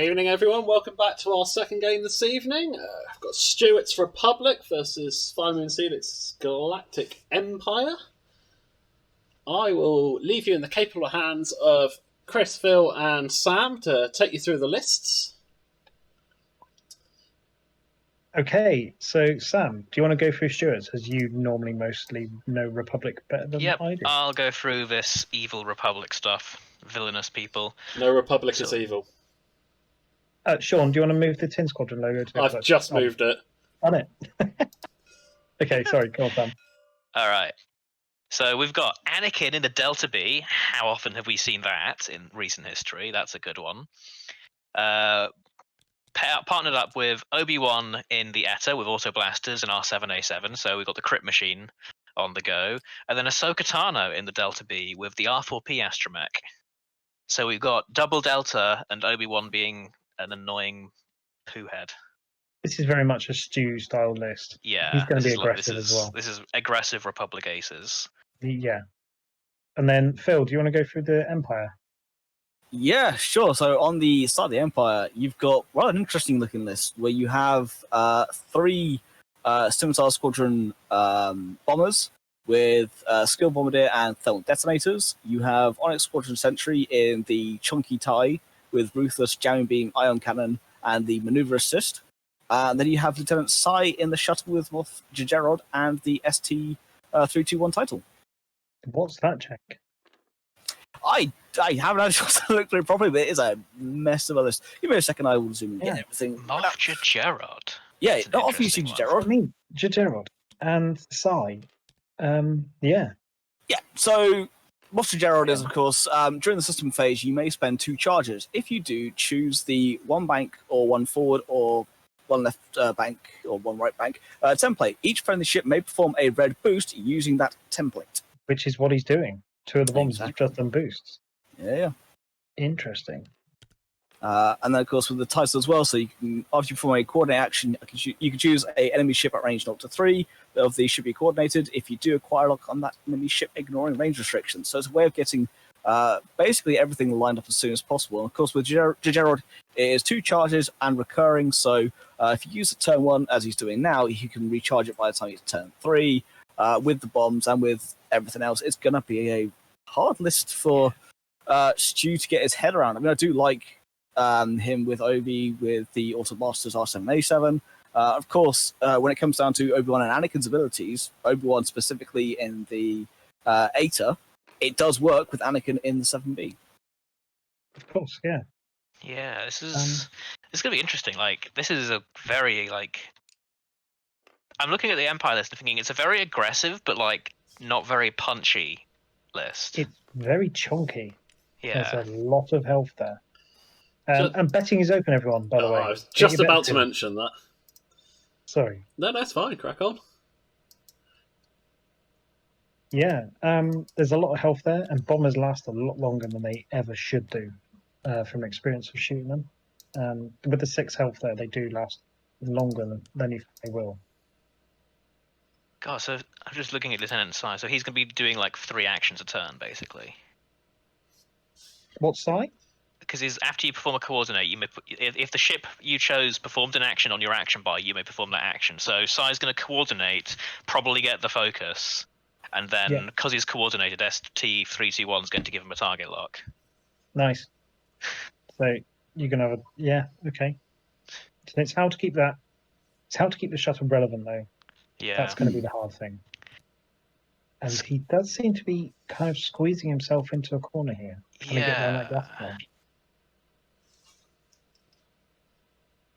Evening, everyone. Welcome back to our second game this evening. I've got Stuart's Republic versus Firemoon Helix's Galactic Empire. I will leave you in the capable hands of Chris, Phil, and Sam to take you through the lists. Okay, so Sam, do you want to go through Stuart's, as you normally mostly know Republic better than I do? I'll go through this evil Republic stuff. Villainous people. No Republic is evil. Sean, do you want to move the Tin Squadron logo to I've just moved it. On it. Okay, sorry, go on, Sam. Alright. So we've got Anakin in the Delta B. How often have we seen that in recent history? That's a good one. Partnered up with Obi-Wan in the ETA with Auto Blasters and R7A7, so we've got the Crypt Machine on the go. And then Ahsoka Tano in the Delta B with the R4P Astromech. So we've got double Delta and Obi-Wan being an annoying poo head. This is very much a Stu-style list. Yeah. He's going to be aggressive as well. This is aggressive Republic aces. Yeah. And then, Phil, do you want to go through the Empire? Yeah, sure. So on the side of the Empire, you've got an interesting looking list where you have three Scimitar Squadron bombers with Skill Bombardier and Thermal Detonators. You have Onyx Squadron Sentry in the Chunky TIE with Ruthless Jamming Beam Ion Cannon and the Maneuver Assist. And then you have Lieutenant Sai in the Shuttle with Moff Jajerod and the ST-321 title. What's that, Jack? I haven't had a chance to look through it properly, but it is a mess of a list. Give me a second, I will zoom in and get everything. Moff Jajerod. Yeah, not often you see Jajerod. I mean, Jajerod and Sai. Yeah. Yeah, so Moff Jajerod is, of course, during the system phase, you may spend 2 charges. If you do, choose the 1 bank or 1 forward or 1 left bank or 1 right bank template. Each friendly ship may perform a red boost using that template. Which is what he's doing. 2 of the bombs have just done boosts. Yeah. Interesting. And then, of course, with the title as well, so you can, after you perform a coordinate action, you can choose an enemy ship at range 0 to 3 of these should be coordinated. If you do acquire lock on that enemy ship, ignoring range restrictions. So it's a way of getting basically everything lined up as soon as possible. And of course, with Jajerod, it is 2 charges and recurring. So if you use the turn 1, as he's doing now, you can recharge it by the time it's turn 3. With the bombs and with everything else, it's going to be a hard list for Stu to get his head around. I mean, I do like him with Obi, with the Auto Blasters R7A7. Of course, when it comes down to Obi-Wan and Anakin's abilities, Obi-Wan specifically in the ETA, it does work with Anakin in the 7B. Of course, yeah. Yeah, this is going to be interesting. Like, this is a very, like... I'm looking at the Empire list and thinking it's a very aggressive, but, like, not very punchy list. It's very chunky. Yeah. There's a lot of health there. And betting is open, everyone, by the way. I was just about to mention that. Sorry. No, it's fine. Crack on. Yeah, there's a lot of health there, and bombers last a lot longer than they ever should do, from experience of shooting them. With the 6 health there, they do last longer than you think they will. God, so I'm just looking at Lieutenant Sai. So he's going to be doing like 3 actions a turn, basically. What Sai? Because after you perform a coordinate, you may if the ship you chose performed an action on your action bar, you may perform that action. So Sai's going to coordinate, probably get the focus, and then because he's coordinated, ST-321 is going to give him a target lock. Nice. So you're going to have okay. So it's how to keep that. It's how to keep the shuttle relevant, though. Yeah, that's going to be the hard thing. And he does seem to be kind of squeezing himself into a corner here. Trying to get around that gas plan.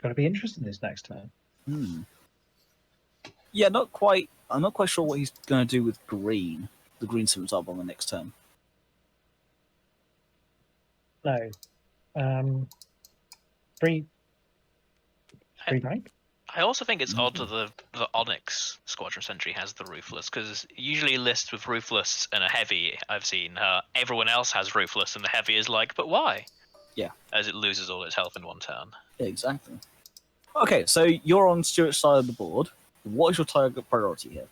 Going to be interesting this next turn. Yeah, not quite. I'm not quite sure what he's going to do with green. The green Scimitar on the next turn. No. Free bank. I also think it's odd that the Onyx Squadron Sentry has the Ruthless, because usually lists with Ruthless and a Heavy, I've seen everyone else has Ruthless and the Heavy is like, but why? Yeah. As it loses all its health in 1 turn. Yeah, exactly. Okay, so you're on Stuart's side of the board. What is your target priority here?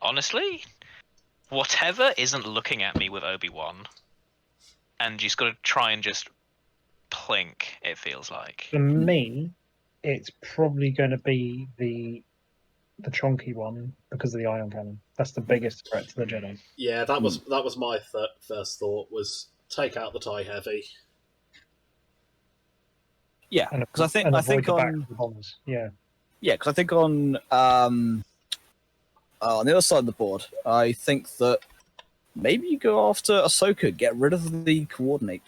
Honestly, whatever isn't looking at me with Obi-Wan. and you just got to try and just plink. It feels like. For me, it's probably going to be the chonky one because of the ion cannon. That's the biggest threat to the Jedi. Yeah, that was my first thought, was take out the TIE Heavy. Yeah, because I think on the bombers. Yeah, because I think on the other side of the board, I think that maybe you go after Ahsoka, get rid of the coordinate.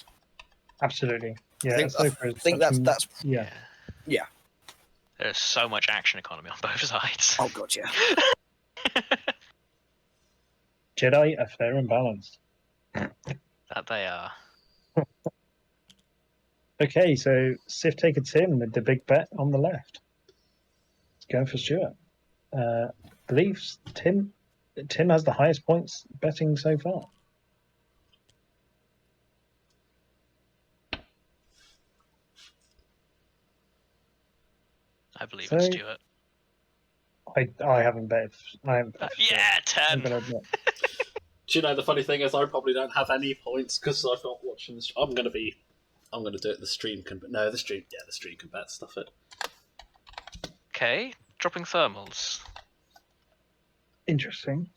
Absolutely. Yeah, I think that's yeah. There's so much action economy on both sides. Oh god, yeah. Jedi are fair and balanced. That they are. Okay, so Sith Taker Tim with the big bet on the left. It's going for Stuart. Believes Tim has the highest points betting so far. I believe in Stuart. I haven't bet. Yeah, 10. Do you know, the funny thing is I probably don't have any points because I'm not watching the stream. I'm going to do it. The stream can bet. Stuff it. Okay, dropping thermals. Interesting.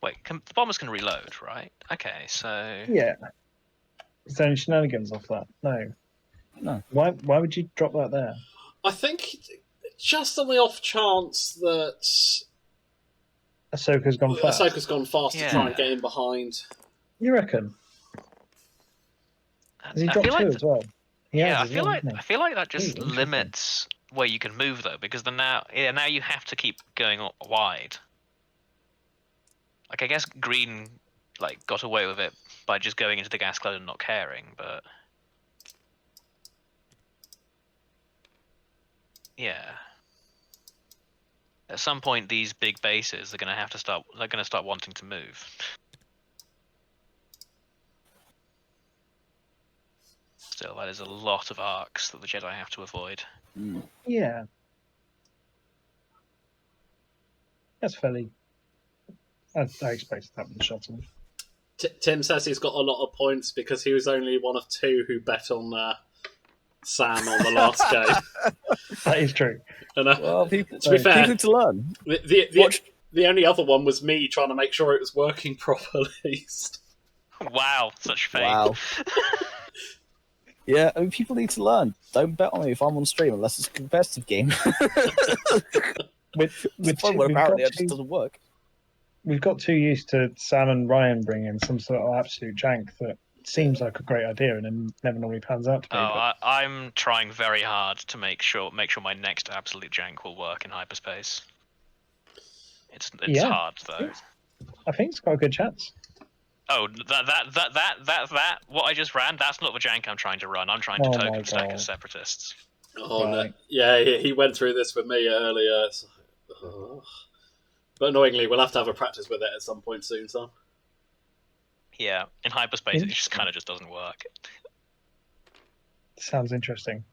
Wait, the bombers can reload, right? Okay, so... Yeah. Is there any shenanigans off that? No. Why would you drop that there? I think just on the off chance that Ahsoka's gone fast. Ahsoka's gone fast to try and get in behind. You reckon? Has he dropped two as well? I feel like that just limits where you can move though, because now you have to keep going wide. Like I guess Green got away with it by just going into the gas cloud and not caring, but yeah. At some point, these big bases are going to have to start. They're going to start wanting to move. Still, that is a lot of arcs that the Jedi have to avoid. Yeah, that's fairly. I expected that with the shuttle. Tim says he's got a lot of points because he was only one of two who bet on Sam on the last game. That is true. And, well, people, to be fair, people to learn. The only other one was me trying to make sure it was working properly. Wow, such fame. Wow. Yeah, I mean, people need to learn. Don't bet on me if I'm on stream unless it's a competitive game. with fun, but apparently it just doesn't work. We've got too used to Sam and Ryan bringing some sort of absolute jank that seems like a great idea and then never normally pans out to be. I'm trying very hard to make sure my next absolute jank will work in hyperspace. It's hard though. I think it's got a good chance. Oh, that what I just ran, that's not the jank I'm trying to run. I'm trying to token stack as separatists. Oh no. Yeah, he went through this with me earlier. But annoyingly, we'll have to have a practice with it at some point soon, Sam. Yeah, in hyperspace it just kind of doesn't work. Sounds interesting.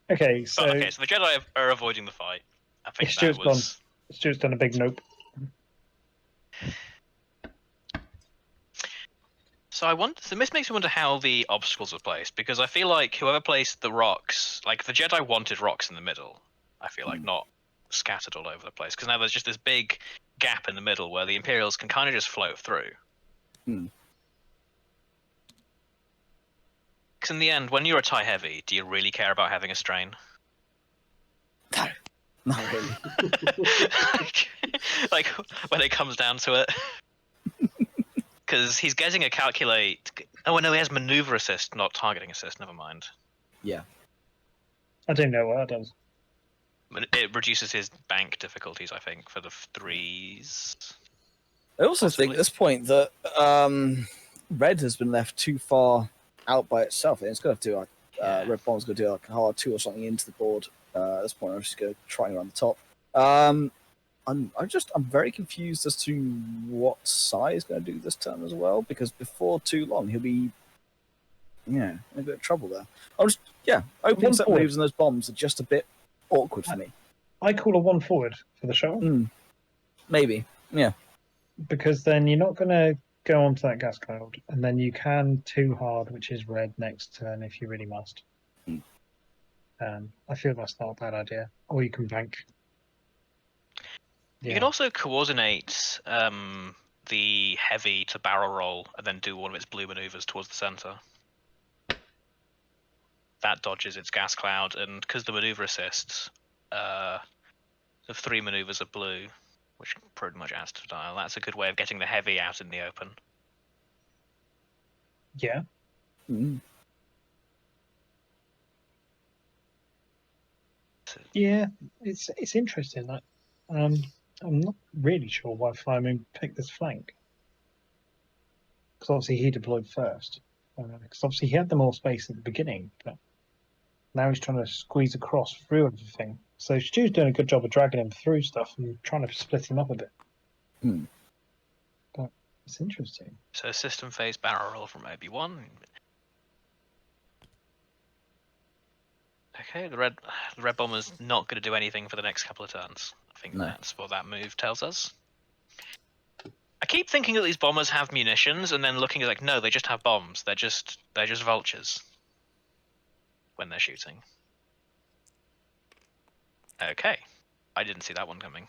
Okay, so the Jedi are avoiding the fight. I think Stuart's done a big nope. So this makes me wonder how the obstacles are placed, because I feel like whoever placed the rocks, like the Jedi wanted rocks in the middle. I feel like not scattered all over the place, because now there's just this big gap in the middle where the Imperials can kind of just float through. Because in the end, when you're a TIE heavy, do you really care about having a strain? No, not really. Like when it comes down to it. Because he's getting a calculate. Oh no, he has maneuver assist, not targeting assist. Never mind. Yeah. I don't know what that does. It reduces his bank difficulties, I think, for the 3s. I also think at this point that Red has been left too far out by itself. And it's going to do Red Bomb's going to do like a hard 2 or something into the board. At this point, I'm just going to try around the top. I'm very confused as to what Sai is going to do this turn as well, because before too long he'll be in a bit of trouble there. Opening set moves and those bombs are just a bit awkward for me. I call a 1 forward for the shuttle. Maybe, yeah. Because then you're not going to go onto that gas cloud, and then you can 2 hard, which is red next turn if you really must. I feel that's not a bad idea. Or you can bank. You can also coordinate the heavy to barrel roll and then do one of its blue maneuvers towards the center. That dodges its gas cloud, and because the maneuver assists, the 3 maneuvers are blue, which pretty much adds to dial. That's a good way of getting the heavy out in the open. Yeah. Yeah, it's interesting. That I'm not really sure why Firemoon picked this flank. Because obviously he deployed first. Because obviously he had the more space at the beginning, but now he's trying to squeeze across through everything. So Stu's doing a good job of dragging him through stuff and trying to split him up a bit. But it's interesting. So system phase barrel roll from Obi-Wan. Okay, the red bomber's not going to do anything for the next couple of turns. I think that's what that move tells us. I keep thinking that these bombers have munitions, and then looking at like, no, they just have bombs. They're just vultures when they're shooting. Okay, I didn't see that one coming.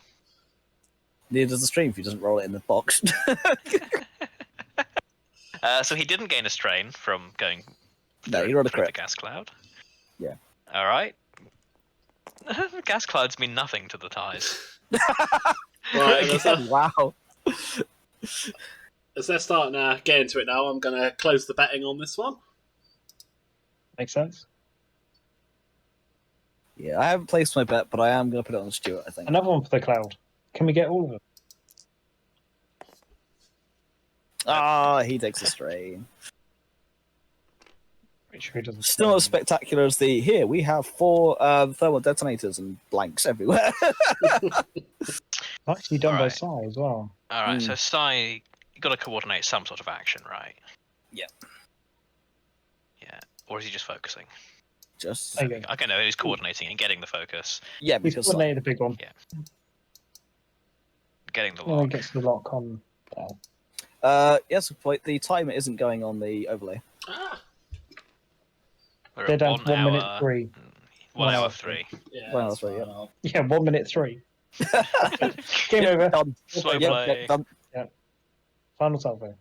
Neither does the stream if he doesn't roll it in the box. So he didn't gain a strain from going No, he rolled a through the crit. gas cloud. Yeah. All right. Gas clouds mean nothing to the ties. Right, Again, wow. as they're starting to get into it now, I'm going to close the betting on this one. Makes sense. Yeah, I haven't placed my bet, but I am going to put it on Stuart, I think. Another one for the cloud. Can we get all of them? He takes a strain. Pretty sure he doesn't. Still not as spectacular as the here. We have 4 thermal detonators and blanks everywhere. Actually done by Alright. Sai as well. All right, so Sai, you got to coordinate some sort of action, right? Yeah. Yeah. Or is he just focusing? Just There you go. Okay, no, he's coordinating and getting the focus, yeah, He's because coordinated a big one. getting the Well, he lock. gets the lock on. yes, point. The timer isn't going on the overlay. We're They're at down to 1 minute 3. 1 hour hour 3. Yeah, Well, that's that's right, fine. Yeah, 1 minute 3. Game over. Done. Slow Yep, play. Done. Final salvo.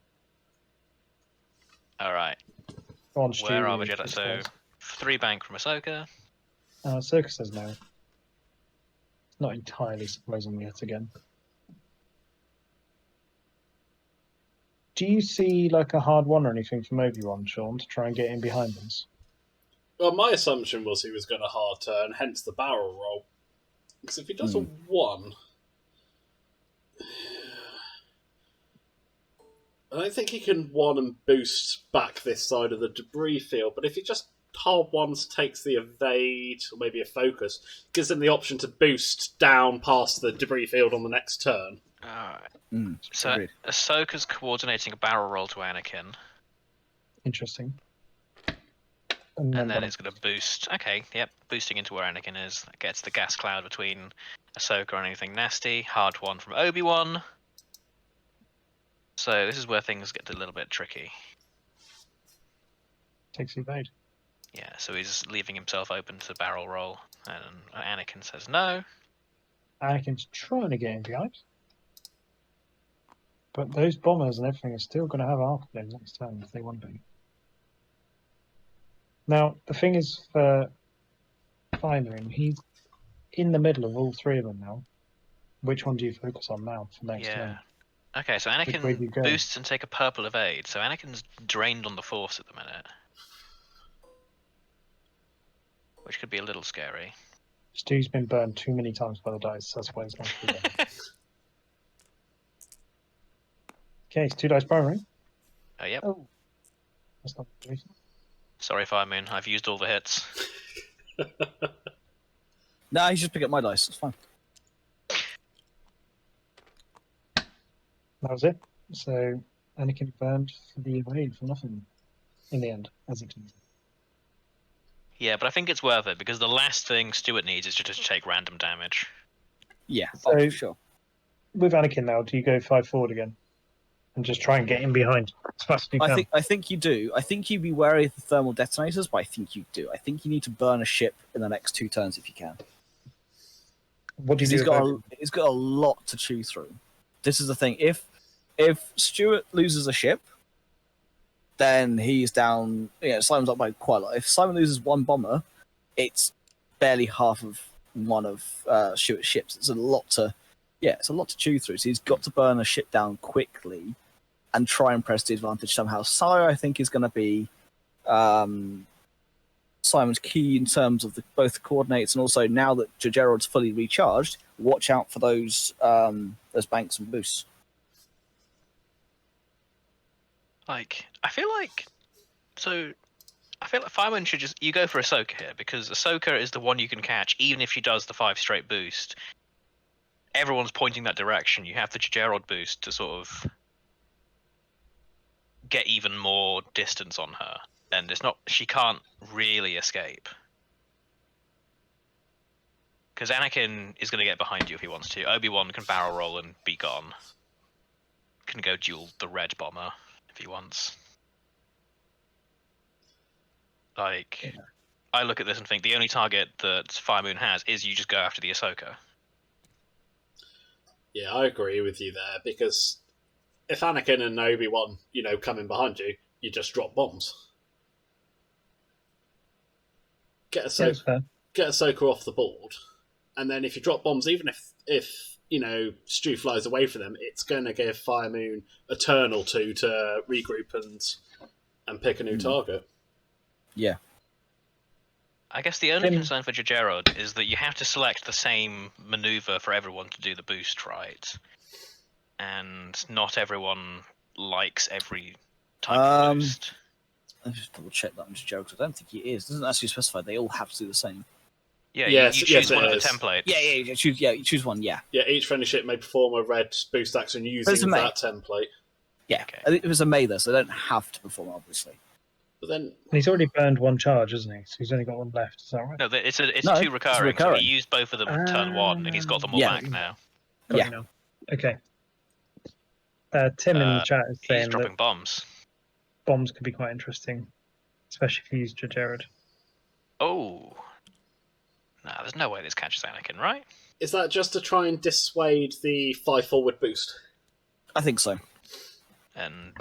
All right. Go on, Stu. Where are we, you Jedi? choose So first. 3 bank from Ahsoka. Circus says no. Not entirely surprising yet again. Do you see like a hard one or anything from Obi-Wan, Sean, to try and get in behind us? Well, my assumption was he was going to hard turn, hence the barrel roll. Because if he does a 1... I don't think he can 1 and boost back this side of the debris field, but if he just hard ones takes the evade, or maybe a focus, gives him the option to boost down past the debris field on the next turn. Alright. So Agreed. Ahsoka's coordinating a barrel roll to Anakin, Interesting. and then it's going to boost. Okay, yep, boosting into where Anakin is. That gets the gas cloud between Ahsoka and anything nasty. Hard 1 from Obi-Wan. So this is where things get a little bit tricky. takes the evade. Yeah, so he's leaving himself open to barrel roll, and Anakin says no. Anakin's trying to get in behind. But those bombers and everything are still going to have arc them next turn if they want to. Now, the thing is for Firemoon, he's in the middle of all 3 of them now. Which one do you focus on now for next turn? Okay, so way do you Anakin go? boosts and take a purple evade. So Anakin's drained on the Force at the minute, which could be a little scary. Stu's been burned too many times by the dice, that's why he's not good. Okay, it's 2 dice primary. Yep. Oh, that's not good. Sorry, Firemoon. I've used all the hits. No, you just pick up my dice. It's fine. That was it. So Anakin burned for the evade for nothing in the end, as it turns out. Yeah, but I think it's worth it because the last thing Stuart needs is just to take random damage. Yeah, So- sure. With Anakin now, do you go 5 forward again? and just try and get in behind as fast as you can. I think you do. I think you'd be wary of the thermal detonators, but I think you do. I think you need to burn a ship in the next 2 turns if you can. What do you Because do? he's got a lot to chew through. This is the thing. If Stuart loses a ship, then he's down. Simon's up by quite a lot. If Simon loses 1 bomber, it's barely half of one of Stuart's ships. It's a lot to chew through. So he's got to burn a ship down quickly and try and press the advantage somehow. Sire, I think, is going to be Simon's key in terms of both the coordinates, and also now that Gerard's fully recharged, watch out for those banks and boosts. I feel like Firemoon should you go for Ahsoka here, because Ahsoka is the one you can catch even if she does the 5 straight boost. Everyone's pointing that direction. You have the Gerard boost to sort of get even more distance on her, and she can't really escape. Because Anakin is going to get behind you if he wants to. Obi-Wan can barrel roll and be gone. Can go duel the red bomber if he wants. I look at this and think the only target that Firemoon has is you just go after the Ahsoka. Yeah, I agree with you there, because if Anakin and Obi-Wan, come in behind you, you just drop bombs. Get Ahsoka off the board, and then if you drop bombs, even if Stu flies away from them, it's going to give Firemoon a turn or two to regroup and pick a new target. Yeah. I guess the only concern for Gerard is that you have to select the same maneuver for everyone to do the boost, right? And not everyone likes every type of boost. Let me just double check that on Gerard, because I don't think he is. It doesn't actually specify they all have to do the same. Yeah, you choose one of the templates. Yeah, you choose one, yeah. Yeah, each friendly ship may perform a red boost action using that template. Yeah, okay. I think it was a May there, so they don't have to perform, obviously. But then he's already burned 1 charge, hasn't he? So he's only got 1 left. Is that right? No, it's 2 recurring. So he used both of them turn 1, and he's got them all back now. Got you now. Okay. Tim in the chat is saying he's dropping bombs. Bombs could be quite interesting, especially if you use Gerard. Oh. Nah, there's no way this catches Anakin, right? Is that just to try and dissuade the 5 forward boost? I think so. And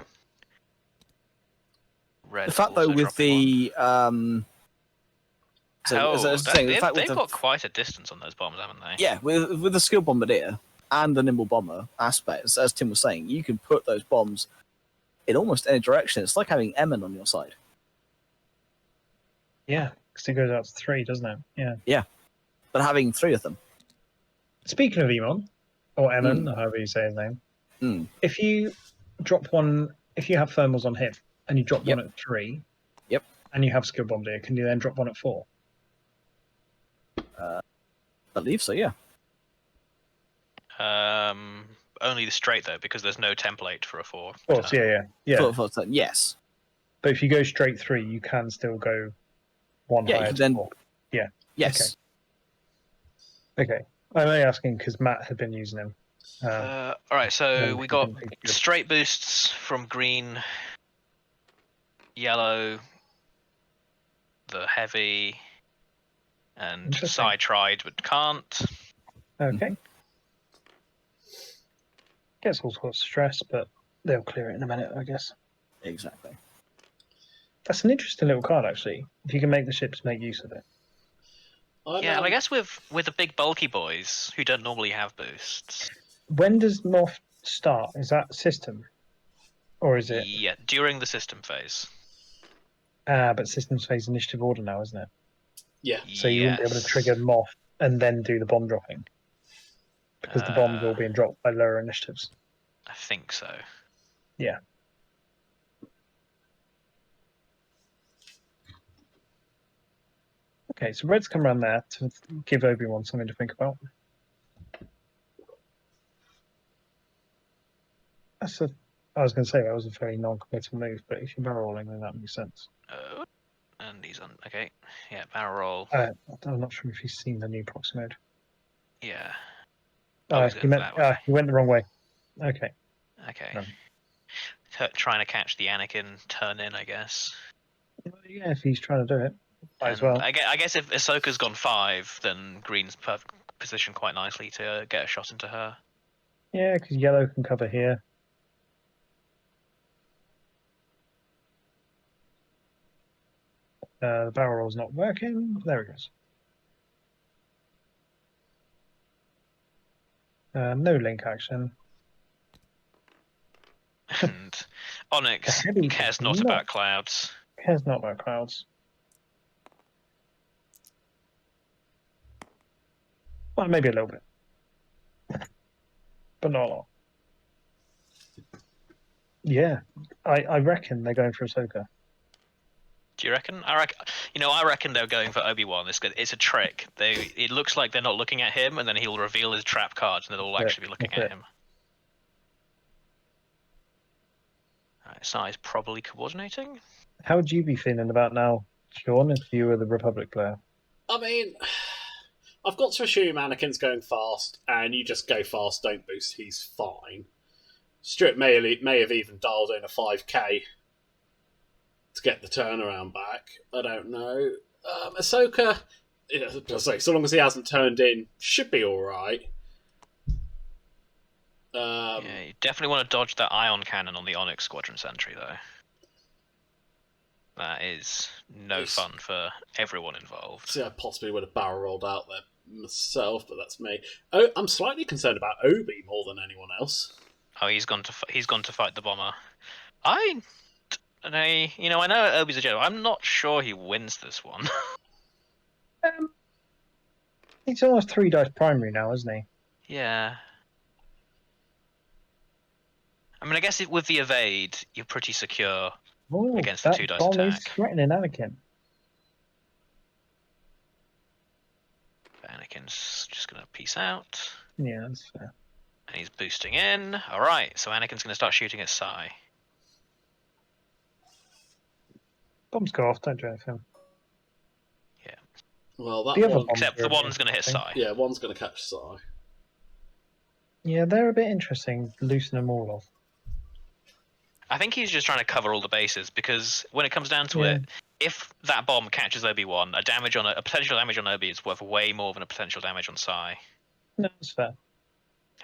Red the fact though with the they've got quite a distance on those bombs, haven't they? Yeah, with the skill bombardier and the nimble bomber aspects, as Tim was saying, you can put those bombs in almost any direction. It's like having Emin on your side. Yeah, because it goes out to 3, doesn't it? Yeah. Yeah, but having 3 of them. Speaking of Emon, or Emin, however you say his name, if you drop one, if you have thermals on him and you drop one at 3, and you have skill bombardier, can you then drop one at 4? I believe so. Yeah. Only the straight though, because there's no template for a 4. Of course, yeah. Yes. But if you go straight 3, you can still go 1 higher to 4. Yeah. Yes. Okay. I'm only asking because Matt had been using him. All right, so we got straight boosts from green, yellow, the heavy, and Psy tried but can't. Okay. Gets all sorts of stress, but they'll clear it in a minute, I guess. Exactly. That's an interesting little card, actually. If you can make the ships make use of it. Yeah, and I guess with the big bulky boys who don't normally have boosts. When does Morph start? Is that system? Or is it? Yeah, during the system phase. But systems phase initiative order now, isn't it? Yeah. So you wouldn't be able to trigger Morph and then do the bomb dropping. Because the bombs are all being dropped by lower initiatives. I think so. Yeah. Okay, so Red's come around there to give Obi-Wan something to think about. I was going to say that was a very non-committal move, but if you're barrel rolling, then that makes sense. And he's on. Okay, yeah, barrel roll. I'm not sure if he's seen the new proxy mode. Yeah. He went the wrong way. Okay. Okay. No. trying to catch the Anakin turn in, I guess. Yeah, if he's trying to do it, might as And well. I guess if Ahsoka's gone 5, then Green's positioned quite nicely to get a shot into her. Yeah, because yellow can cover here. The barrel roll's not working. There it goes. No link action. And Onyx Heavy cares does not not. about clouds. Cares not about clouds. Well, maybe a little bit, but not a lot. Yeah, I reckon they're going for Ahsoka. Do you reckon? I reckon they're going for Obi-Wan. It's a trick. It looks like they're not looking at him, and then he'll reveal his trap cards, and they'll all actually be looking That's at it. him. Right, Sai's probably coordinating. How would you be feeling about now, Sean, if you were the Republic player? I mean, I've got to assume Anakin's going fast, and you just go fast, don't boost, he's fine. Stuart may have even dialed in a 5k to get the turnaround back. I don't know. Ahsoka, so long as he hasn't turned in, should be alright. Yeah, you definitely want to dodge that ion cannon on the Onyx Squadron Sentry, though. That is no fun for everyone involved. See, I possibly would have barrel rolled out there myself, but that's me. Oh, I'm slightly concerned about Obi more than anyone else. Oh, he's gone to fight the bomber. I know Obi's a Jedi. I'm not sure he wins this one. He's almost 3 dice primary now, isn't he? Yeah. I mean, I guess with the evade, you're pretty secure Ooh, against the that 2 dice bomb is attack. threatening Anakin. Anakin's just gonna peace out. Yeah, that's fair. And he's boosting in. Alright, so Anakin's gonna start shooting at Sai. Bombs go off, don't do anything. Yeah. Well, that The other one, bombs Except are the a bit one's gonna hit interesting. Sai. yeah, one's going to catch Sai. Yeah, they're a bit interesting. Loosen them all off. I think he's just trying to cover all the bases, because when it comes down to it, if that bomb catches Obi-Wan, a potential damage on Obi is worth way more than a potential damage on Sai. No, that's fair.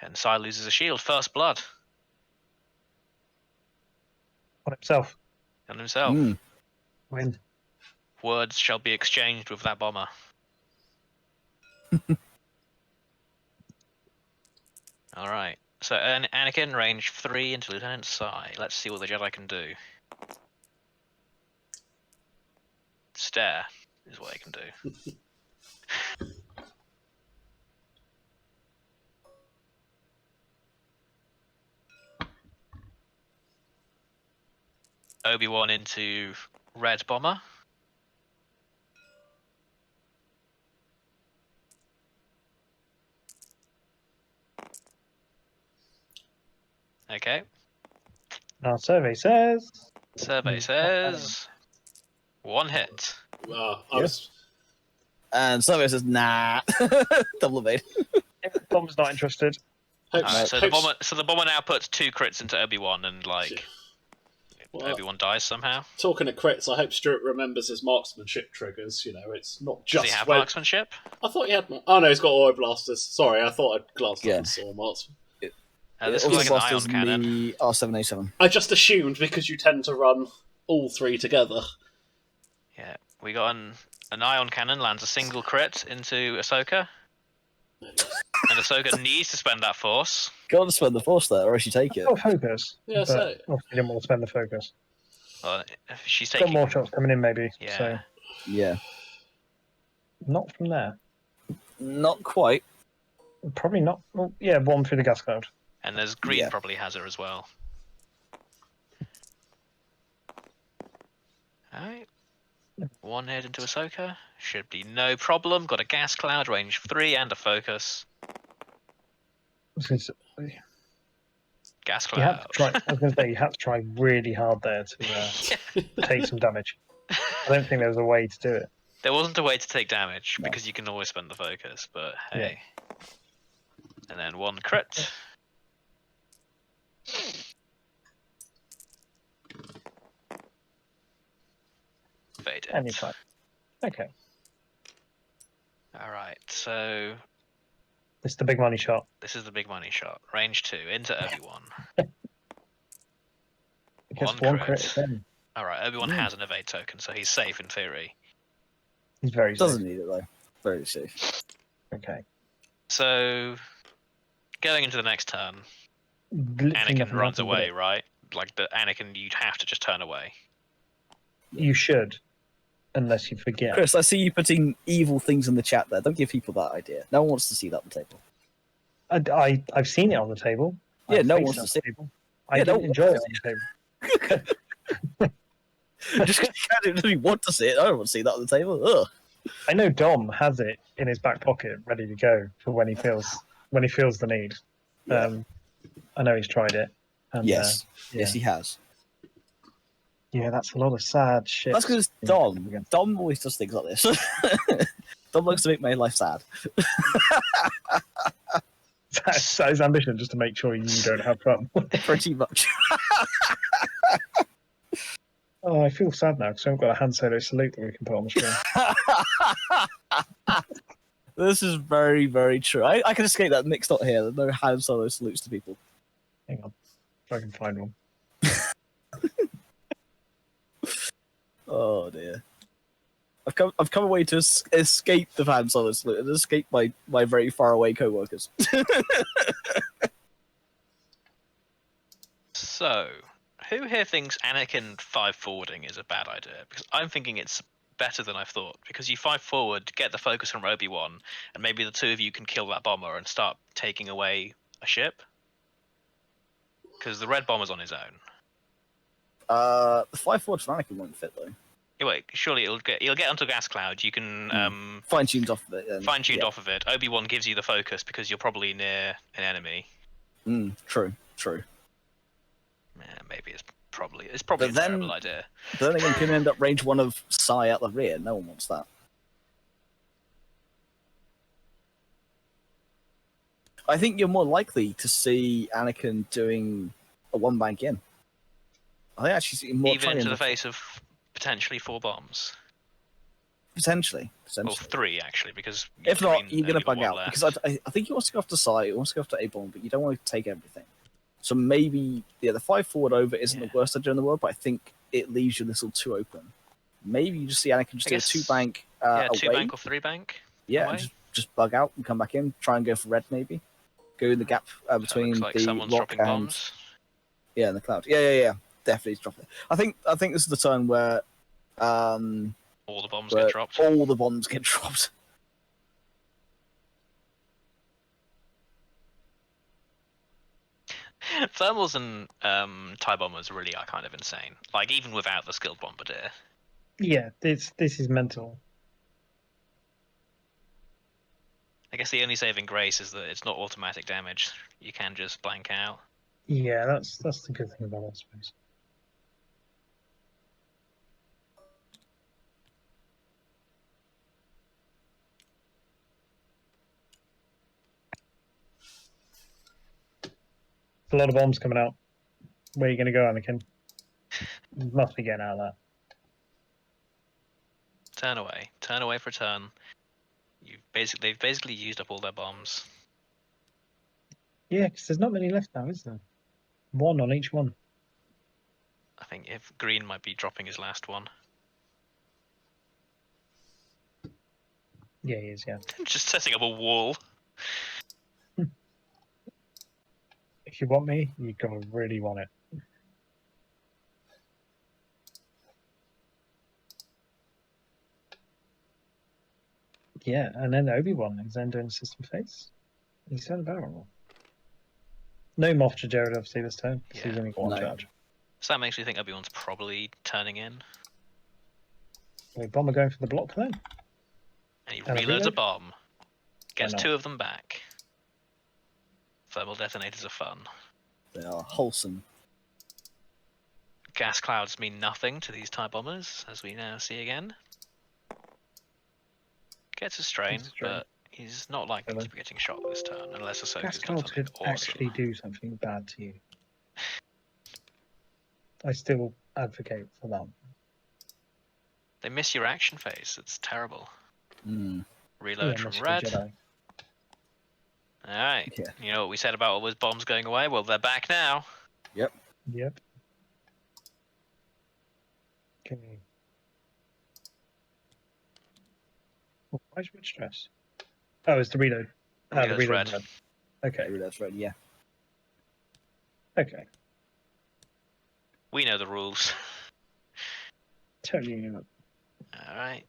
And Sai loses a shield, first blood On himself. on himself. Win. Words shall be exchanged with that bomber. Alright, so Anakin, range 3 into Lieutenant Sai. Let's see what the Jedi can do. Stare is what I can do. Obi-Wan into Red Bomber. Okay. Our survey says... Survey says 1 hit. And somebody says, nah. Double evade. Bomb's not interested. So the bomber now puts 2 crits into Obi-Wan, and Obi-Wan dies somehow. Talking of crits, I hope Stuart remembers his marksmanship triggers. It's not just. Does he have marksmanship? I thought he had. Oh no, he's got oil blasters. Sorry, I thought I'd glanced at and saw marksman. This is like an ion blasters cannon. the R7A7. I just assumed because you tend to run all 3 together. Yeah, we got an ion cannon lands a single crit into Ahsoka. And Ahsoka needs to spend that force. Gotta spend the force there, or else you take it. Oh, focus. Yeah, but so obviously didn't want to spend the focus. Well, if she's Got taking more shots coming in, maybe. Yeah. So Yeah. not from there. Not quite. Probably not. Well, yeah, 1 through the gas cloud. And there's Green Yeah. probably has her as well. Alright. 1 hit into Ahsoka. Should be no problem. Got a gas cloud, range 3, and a focus. Gas You had cloud. to try. I was going to say you had to try really hard there to take some damage. I don't think there was a way to do it. There wasn't a way to take damage because you can always spend the focus, but hey. And then 1 crit. evade it. Anytime. Okay. All right, so It's the big money shot. this is the big money shot. Range 2 into Obi-Wan. It gets one crit again. All right, Obi-Wan has an evade token, so he's safe in theory. He's very Doesn't safe. need it though. Very safe. Okay. So going into the next turn, Literally Anakin nothing runs happens with away, it. right? Like the Anakin, you'd have to just turn away. You should, unless you forget. Chris, I see you putting evil things in the chat there. Don't give people that idea. No one wants to see that on the table. I've seen it on the table. Yeah, I've no one faced wants to it see on the table. I Yeah, no didn't one enjoy it wants on the table. Just because you can't really want to see it, I don't want to see that on the table. Ugh. I know Dom has it in his back pocket, ready to go for when he feels the need. Yeah. I know he's tried it. And, Yes. yeah. Yes, he has. Yeah, that's a lot of sad shit. That's because Dom. Dom always does things like this. Dom likes to make my life sad. That's his ambition, just to make sure you don't have fun. Pretty much. Oh, I feel sad now because I haven't got a Han Solo salute that we can put on the screen. This is very, very true. I can escape that Nick's not here. There's no Han Solo salutes to people. Hang on, if I can find one. Oh dear. I've come away to escape the Han Solo salute and escape my very far away co-workers. So, who here thinks Anakin 5 forwarding is a bad idea? Because I'm thinking it's better than I thought. Because you 5 forward, get the focus from Obi-Wan, and maybe the two of you can kill that bomber and start taking away a ship. Because the red bomber's on his own. The 5 forward for Anakin won't fit though. Yeah, wait, surely he'll get onto gas cloud. You can Fine-tuned off of it. fine-tuned off of it. Obi-Wan gives you the focus because you're probably near an enemy. True. Yeah, maybe it's probably a terrible idea. But then again, can end up range 1 of Psy out the rear. No one wants that. I think you're more likely to see Anakin doing a 1 bank in. I actually see more Even into the face of potentially 4 bombs. Potentially. Well, 3 actually, because If not, you're going to got bug one out. left. Because I think he wants to go after Psy, he wants to go after A-bomb, but you don't want to take everything. So maybe, the 5 forward over isn't the worst idea in the world, but I think it leaves you a little too open. Maybe you just see Anakin just do a 2 bank away. 2 bank or 3 bank. Yeah, and just bug out and come back in. Try and go for red, maybe. Go in the gap between looks like the someone's rock dropping and bombs. yeah, and the cloud. Yeah. Definitely drop it. I think this is the turn where All the bombs get dropped. All the bombs get dropped. Thermals and TIE bombers really are kind of insane. Like even without the skilled bombardier. Yeah, this is mental. I guess the only saving grace is that it's not automatic damage. You can just blank out. Yeah, that's the good thing about it, I suppose. A lot of bombs coming out. Where are you going to go, Anakin? You must be getting out of that. Turn away. Turn away for a turn. They've basically used up all their bombs. Yeah, because there's not many left now, is there? 1 on each one. I think if Green might be dropping his last one. Yeah, he is, yeah. Just setting up a wall. If you want me, you're going to really want it. Yeah, and then Obi-Wan is then doing system face. He's done a barrel roll. No Moff Jared obviously this turn, because he's only got 1 charge. So that makes me think Obi-Wan's probably turning in. Wait, Bomber going for the block then? And he And a reloads a reload? bomb. Gets not? 2 of them back. Thermal detonators are fun. They are wholesome. Gas clouds mean nothing to these TIE bombers, as we now see again. Gets a strain, but he's not likely to be getting shot this turn, unless Ahsoka's Gas done clouds something could awesome. actually do something bad to you. I still advocate for that. They miss your action phase. It's terrible. Mm. Reload unless from you're a red. Jedi. Alright. Yeah. You know what we said about all those bombs going away? Well, they're back now. Yep. Okay. Oh, why is red stress? Oh, it's the reload. The Reload's reload's red. Okay. That's right. Yeah. Okay. We know the rules. Totally. Alright.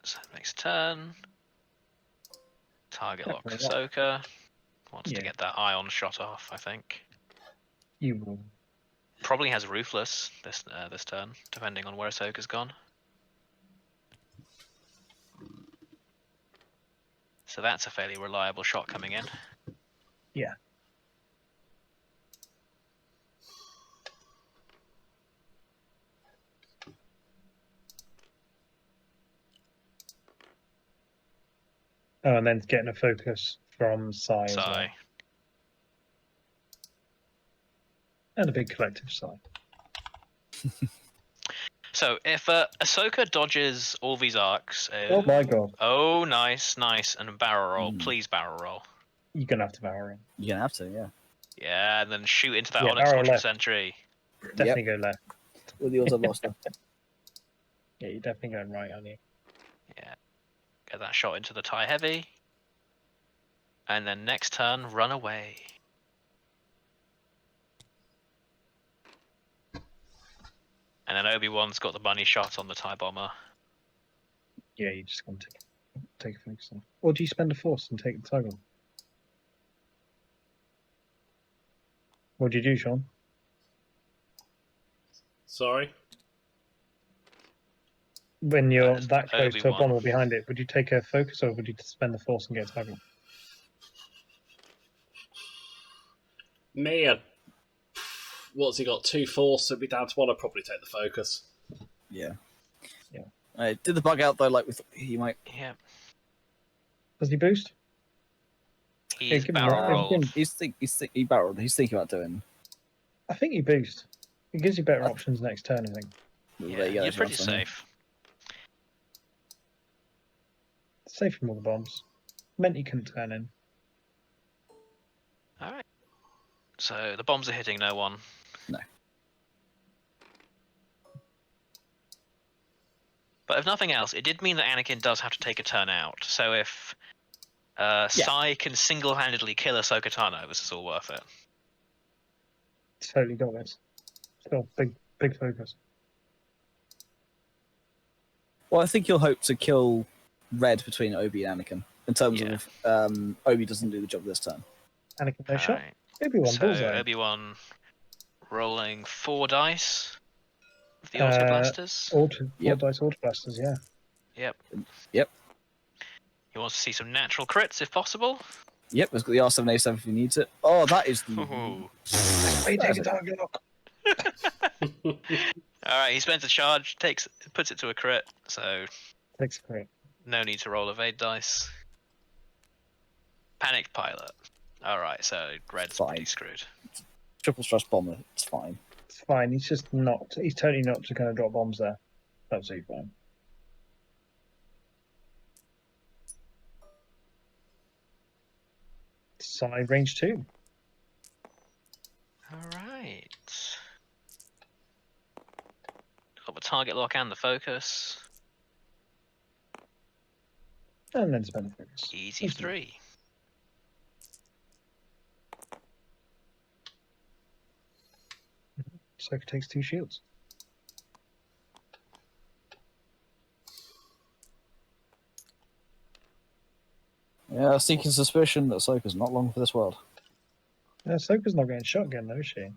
So next turn. Target lock Definitely not. Ahsoka. Wants to Yeah. get that ion shot off, I think. You will. Probably has Ruthless this turn, depending on where Ahsoka's gone. So that's a fairly reliable shot coming in. Yeah. Oh, and then getting a focus from Sai as well. Sai. And a big collective Sai. So if Ahsoka dodges all these arcs, Oh my god. oh nice, and barrel roll, Mm. please barrel roll. You're going to have to barrel in. You're gonna have to, yeah. Yeah, and then shoot into that Yeah, Onyx barrel Watcher left. Sentry. Definitely go left. With the auto blaster. Yeah, you're definitely going right, aren't you? Yeah, get that shot into the TIE Heavy. And then next turn, run away. And then Obi-Wan's got the bunny shot on the TIE Bomber. Yeah, you're just going to take a focus on. Or do you spend a force and take the toggle? What do you do, Sean? Sorry. When you're is that close to a Obi-Wan. bomber behind it, would you take a focus or would you spend the force and get a toggle? Me, what's he got? 2 force, so it'd be down to 1. I'd probably take the focus. Yeah. Yeah. Did the bug out though? Like he might. Yeah, Does he boost? he's give him barrel that. rolled. He barreled. He's thinking about doing. I think you boost. It gives you better options next turn, I think. Yeah, There you go, you're pretty that's what I mean. safe. Safe from all the bombs. Meant you couldn't turn in. Alright. So the bombs are hitting no one. No. But if nothing else, it did mean that Anakin does have to take a turn out. So if Sai can single-handedly kill Ahsoka Tano, this is all worth it. Totally got this. Still, big focus. Well, I think you'll hope to kill Red between Obi and Anakin. In terms of Obi doesn't do the job this turn. Anakin, no shot. Alright. Obi-Wan, So bullseye. Obi-Wan rolling 4 dice with the auto blasters. Four dice auto blasters, yeah. Yep. Yep. He wants to see some natural crits if possible. Yep, it's got the R7A7 if he needs it. Oh, that is the. Ooh. Hey, take a target lock. Alright, he spends a charge, puts it to a crit, so Takes a crit. no need to roll evade dice. Panicked pilot. Alright, so Red's Fine. pretty screwed. Triple stress bomber. It's fine. It's fine. He's just not. He's totally not just going to drop bombs there. Absolutely fine. Side range 2. Alright. Got the target lock and the focus. And then spend a focus. Easy 3. Ahsoka takes 2 shields. Yeah, seeking suspicion that Ahsoka's not long for this world. Ahsoka's not getting shot again, though, is she?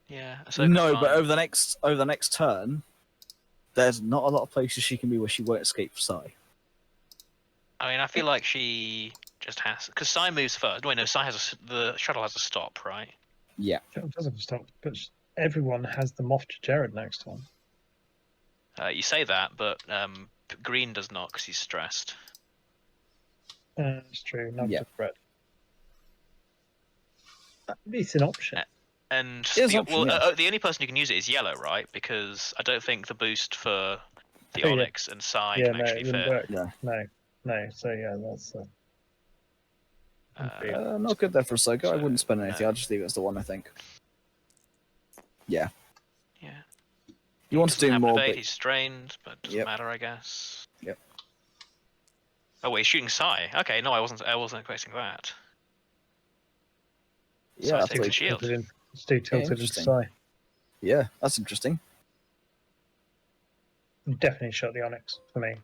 Yeah, Ahsoka's No, fine. but over the next turn, there's not a lot of places she can be where she won't escape Sai. I mean, I feel like she just has... Because Sai moves first. Wait, no, Sai has the shuttle has a stop, right? Yeah. It doesn't stop, but everyone has the Moff to Jared next time. You say that, but Green does not because he's stressed. It's true. Not Yeah. to threat. It's an option. And It is the, an option, yeah. the only person who can use it is yellow, right? Because I don't think the boost for the Oh, yeah. Onyx and Psy Yeah, can no, actually it wouldn't fit. work. No. No. So yeah, that's Not good there for Ahsoka. I wouldn't spend anything. no. I'll just leave it as the one, I think. Yeah. Yeah. You want to Doesn't do have more, evade, but he's strained, but doesn't Yep. matter, I guess. Yep. Oh wait, he's shooting Psy. Okay, no, I wasn't expecting that. yeah, Psy's I taking the think, shield. Let's do tilted and interesting. Psy. yeah, that's interesting. Definitely shot the Onyx for me.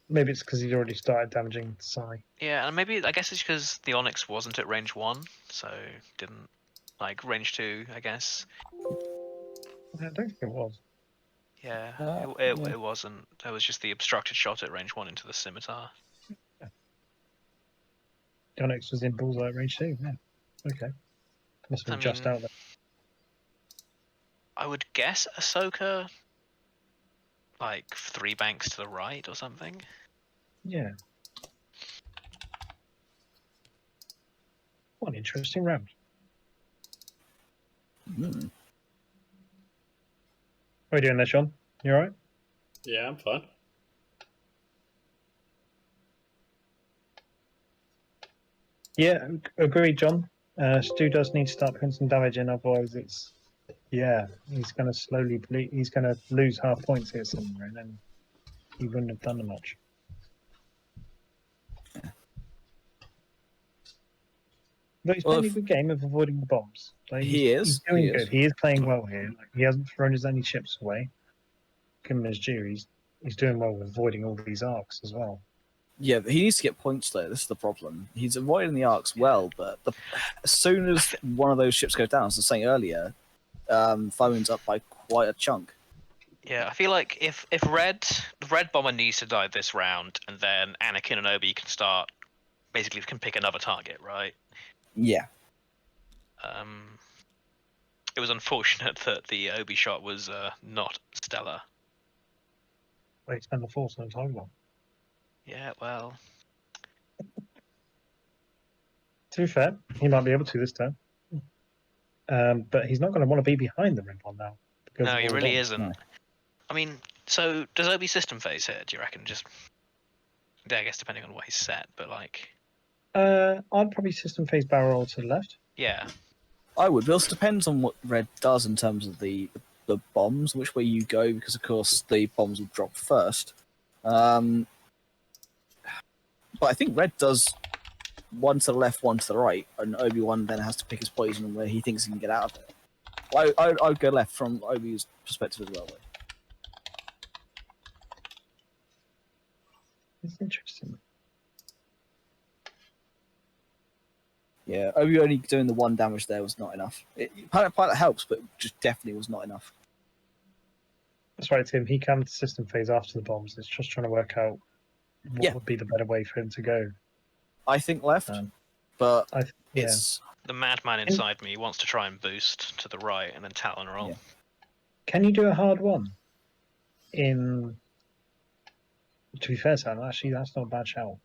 Maybe it's because he's already started damaging Psy. Yeah, and maybe I guess it's because the Onyx wasn't at range 1, so didn't like range 2, I guess. I don't think it was. Yeah, yeah. it wasn't. It was just the obstructed shot at range 1 into the scimitar. The Onyx was in bullseye at range 2. Yeah. Okay. Must have been just out there. I would guess Ahsoka, like 3 banks to the right or something. Yeah. What an interesting round. Hmm. How are you doing there, Sean? You alright? Yeah, I'm fine. Yeah, agreed, John. Stu does need to start putting some damage in, otherwise it's he's going to slowly he's going to lose half points here somewhere, and then he wouldn't have done much. But he's playing a good game of avoiding the bombs. Like, he's doing good. He is playing well here. Like, he hasn't thrown his any ships away. Give him his due. He's doing well with avoiding all these arcs as well. Yeah, but he needs to get points though. This is the problem. He's avoiding the arcs well, but as soon as one of those ships goes down, as I was saying earlier, Firemoon's up by quite a chunk. Yeah, I feel like if the red bomber needs to die this round, and then Anakin and Obi can pick another target, right? Yeah. It was unfortunate that the Obi shot was not stellar. Well, he spent the force on his home one. Yeah, well. To be fair, he might be able to this turn. But he's not going to want to be behind the red one now. No, he really bombs. isn't. No. I mean, so does Obi system phase here, do you reckon? Just, I guess depending on what he's set, but like... I'd probably system phase barrel roll to the left. Yeah. I would. It also depends on what red does in terms of the bombs, which way you go, because of course the bombs will drop first. But I think red does one to the left, one to the right, and Obi-Wan then has to pick his poison where he thinks he can get out of it. I would go left from Obi's perspective as well, though. It's interesting. Yeah, Obi only doing the 1 damage there was not enough. Pilot helps, but just definitely was not enough. That's right, Tim. He can system phase after the bombs. It's just trying to work out what would be the better way for him to go. I think left, but it's... The madman inside me wants to try and boost to the right and then Talon roll. Yeah. Can you do a hard one? To be fair, Sam, actually, that's not a bad shout.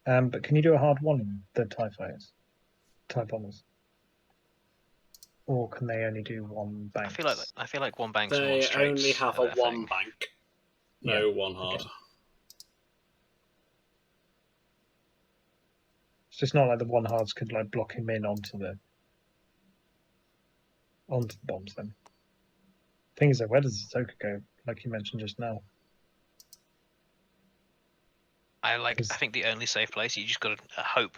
But can you do a hard one in the TIE fighters? TIE bombers? Or can they only do 1 bank? I feel like 1 bank. They only have a 1 bank. No, 1 hard. Okay. So it's not like the 1 hards could like block him in onto the bombs then. Thing is, where does Ahsoka go? Like you mentioned just now. I think the only safe place, you just got to hope.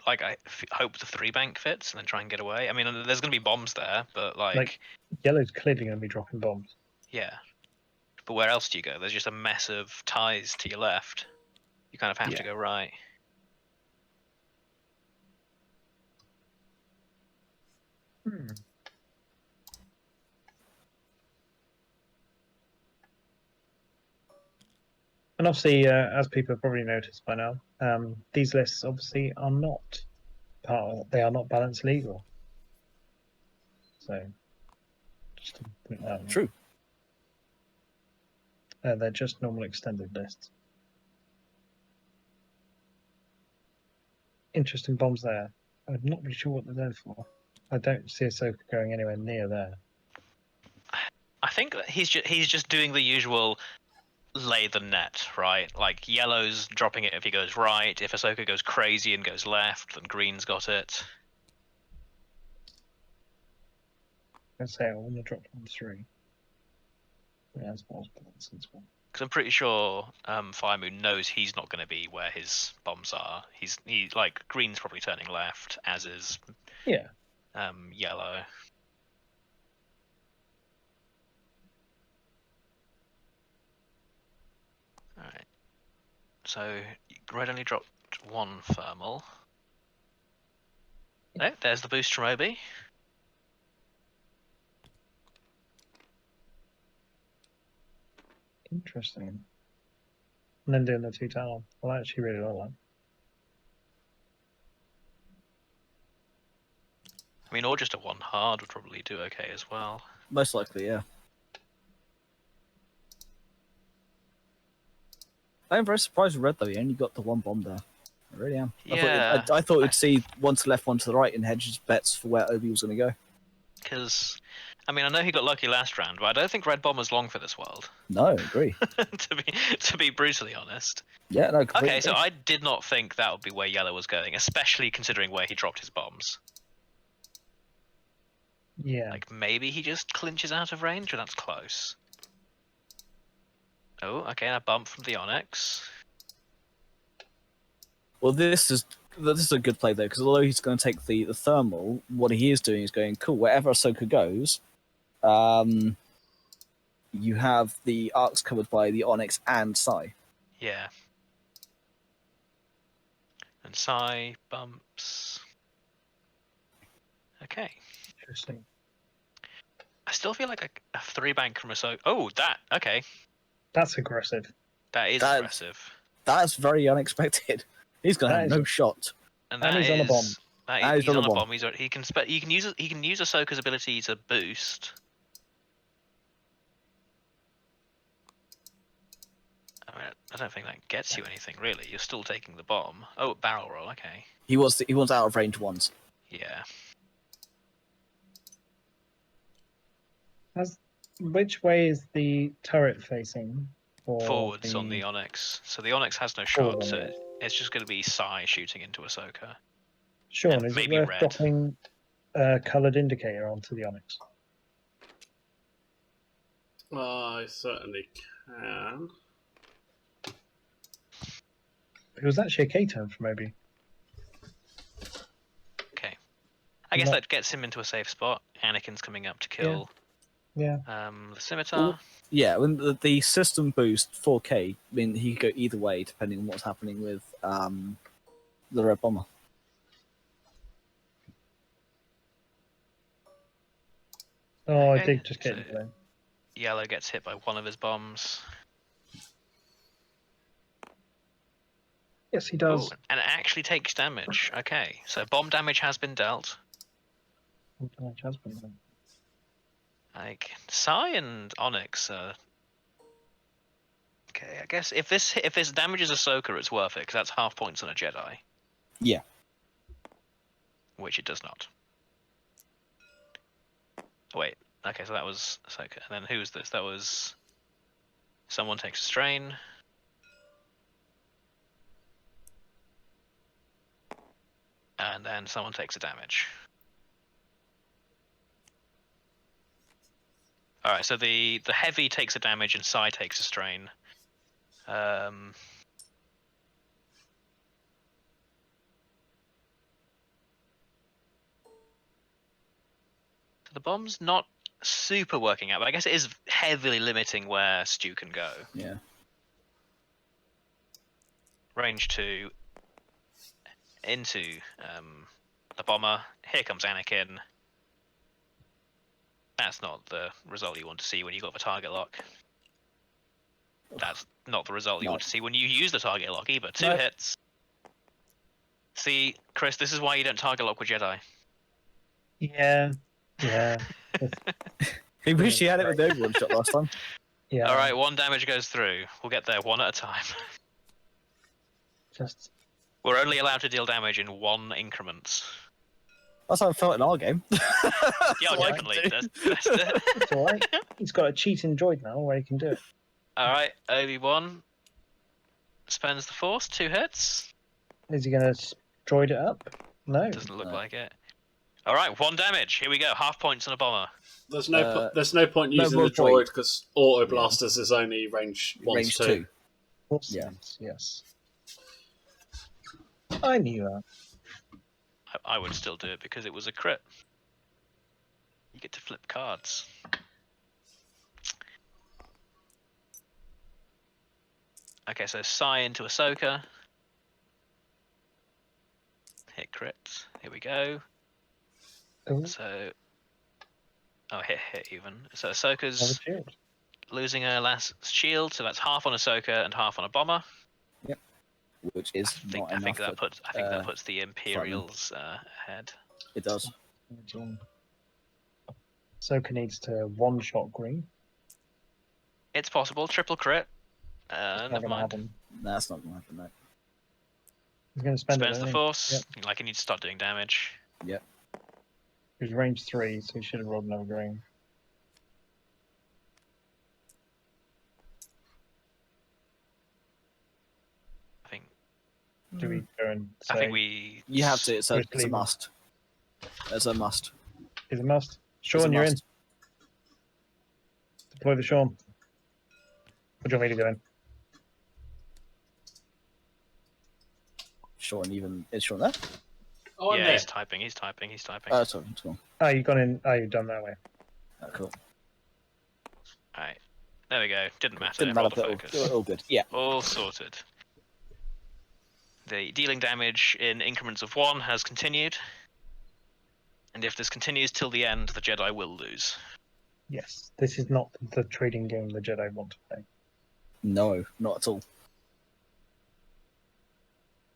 Hope the 3 bank fits and then try and get away. I mean, there's going to be bombs there, but like yellow's clearly going to be dropping bombs. Yeah, but where else do you go? There's just a mess of ties to your left. You kind of have to go right. And obviously, as people have probably noticed by now, these lists obviously are not they are not balanced legal. So, just to put that true. They're just normal extended lists. Interesting bombs there. I'm not really sure what they're there for. I don't see Ahsoka going anywhere near there. I think that he's just doing the usual lay the net, right? Like yellow's dropping it if he goes right. If Ahsoka goes crazy and goes left, then green's got it. I say I want to drop on 3. Yeah, that's possible. That's sensible. Because I'm pretty sure Firemoon knows he's not going to be where his bombs are. He like green's probably turning left, as is Yeah. Yellow. All right. So red only dropped 1 thermal. Oh, there's the boost from Obi. Interesting. And then doing the 2 tower. Well, I actually really like that. I mean, or just a 1 hard would probably do okay as well. Most likely, yeah. I am very surprised with red though. He only got the 1 bomb there. I really am. Yeah. I thought we'd see 1 to the left, 1 to the right, and hedge bets for where Obi was going to go. Because, I mean, I know he got lucky last round, but I don't think red bomb was long for this world. No, I agree. to be brutally honest. Yeah, no. Okay, so I did not think that would be where yellow was going, especially considering where he dropped his bombs. Yeah. Like maybe he just clinches out of range, or that's close. Oh, okay, and a bump from the Onyx. Well, this is a good play though, because although he's going to take the thermal, what he is doing is going cool. Wherever Ahsoka goes, you have the arcs covered by the Onyx and Psy. Yeah. And Psy bumps. Okay. Interesting. I still feel like a 3 bank from Ahsoka. Oh, that okay. That's aggressive. That is aggressive. That's very unexpected. He's going to have no shot. And he's on a bomb. He's on a bomb. He can use Ahsoka's ability to boost. I mean, I don't think that gets you anything really. You're still taking the bomb. Oh, barrel roll. Okay. He wants out of range ones. Yeah. Which way is the turret facing? Forwards on the Onyx. So the Onyx has no shot, so it's just going to be Psy shooting into Ahsoka. Sean, is it worth red. dropping a coloured indicator onto the Onyx? I certainly can. It was actually a K-turn from Obi. Okay. I guess that gets him into a safe spot. Anakin's coming up to kill. Yeah. The scimitar. Yeah, when the system boost 4K, I mean, he could go either way depending on what's happening with the red bomber. Oh, Okay, I did just get so it there. Yellow gets hit by 1 of his bombs. Yes, he does. Ooh, and it actually takes damage. Okay, so bomb damage has been dealt. Like Psy and Onyx. Okay, I guess if this damages Ahsoka, it's worth it because that's half points on a Jedi. Yeah. Which it does not. Oh, wait. Okay, so that was Ahsoka. And then who was this? That was someone takes a strain. And then someone takes a damage. Alright, so the heavy takes a damage and Psy takes a strain. So the bomb's not super working out, but I guess it is heavily limiting where Stu can go. Yeah. Range 2 into the bomber. Here comes Anakin. That's not the result you want to see when you got the target lock. That's not the result you want to see when you use the target lock either. 2 hits. See, Chris, this is why you don't target lock with Jedi. Yeah. He wished he had it with the Overlord shot last time. Yeah. Alright, 1 damage goes through. We'll get there 1 at a time. Just We're only allowed to deal damage in 1 increments. That's how it felt in our game. Yeah, all I definitely. can do. That's it. It's all right. He's got a cheating droid now where he can do it. All right, Obi-Wan spends the Force, 2 hits. Is he going to droid it up? No. Doesn't look No. like it. All right, 1 damage. Here we go. Half points on a bomber. There's no point no using more the droid point. because auto blasters is only range 1 Range to 2. 2. Of course Yeah. it is, yes. I knew that. I would still do it because it was a crit. You get to flip cards. Okay, so Psy into Ahsoka. Hit crit. Here we go. Oh, So, hit even. So another Ahsoka's shield. losing her last shield, so that's half on Ahsoka and half on a bomber. Which is not I enough. think that for, puts the Imperials ahead. It does. Ahsoka needs to one-shot green. It's possible. Triple crit. Not Never gonna mind. happen. No, that's not going to happen, no. He's going to spend Spends it. the doesn't he? Force. Like, he needs to start doing damage. He's range 3, so he should have rolled another green. I think. Do we go and say I think we. You have to. It's a Just leave him. must. It's a must. Is a must? It's a Sean, you're in. must. Deploy the Sean. What do you want me to go in? Sean, even is Sean there? Oh, I'm Yeah, there. he's typing. He's typing. He's typing. Oh, sorry, it's cool. Oh, you've gone in. Oh, you've done that way. Oh, cool. Alright. There we go. Didn't matter. Didn't Roll matter, the but focus. all good. Yeah. All sorted. The dealing damage in increments of 1 has continued. And if this continues till the end, the Jedi will lose. Yes, this is not the trading game the Jedi want to play. No, not at all.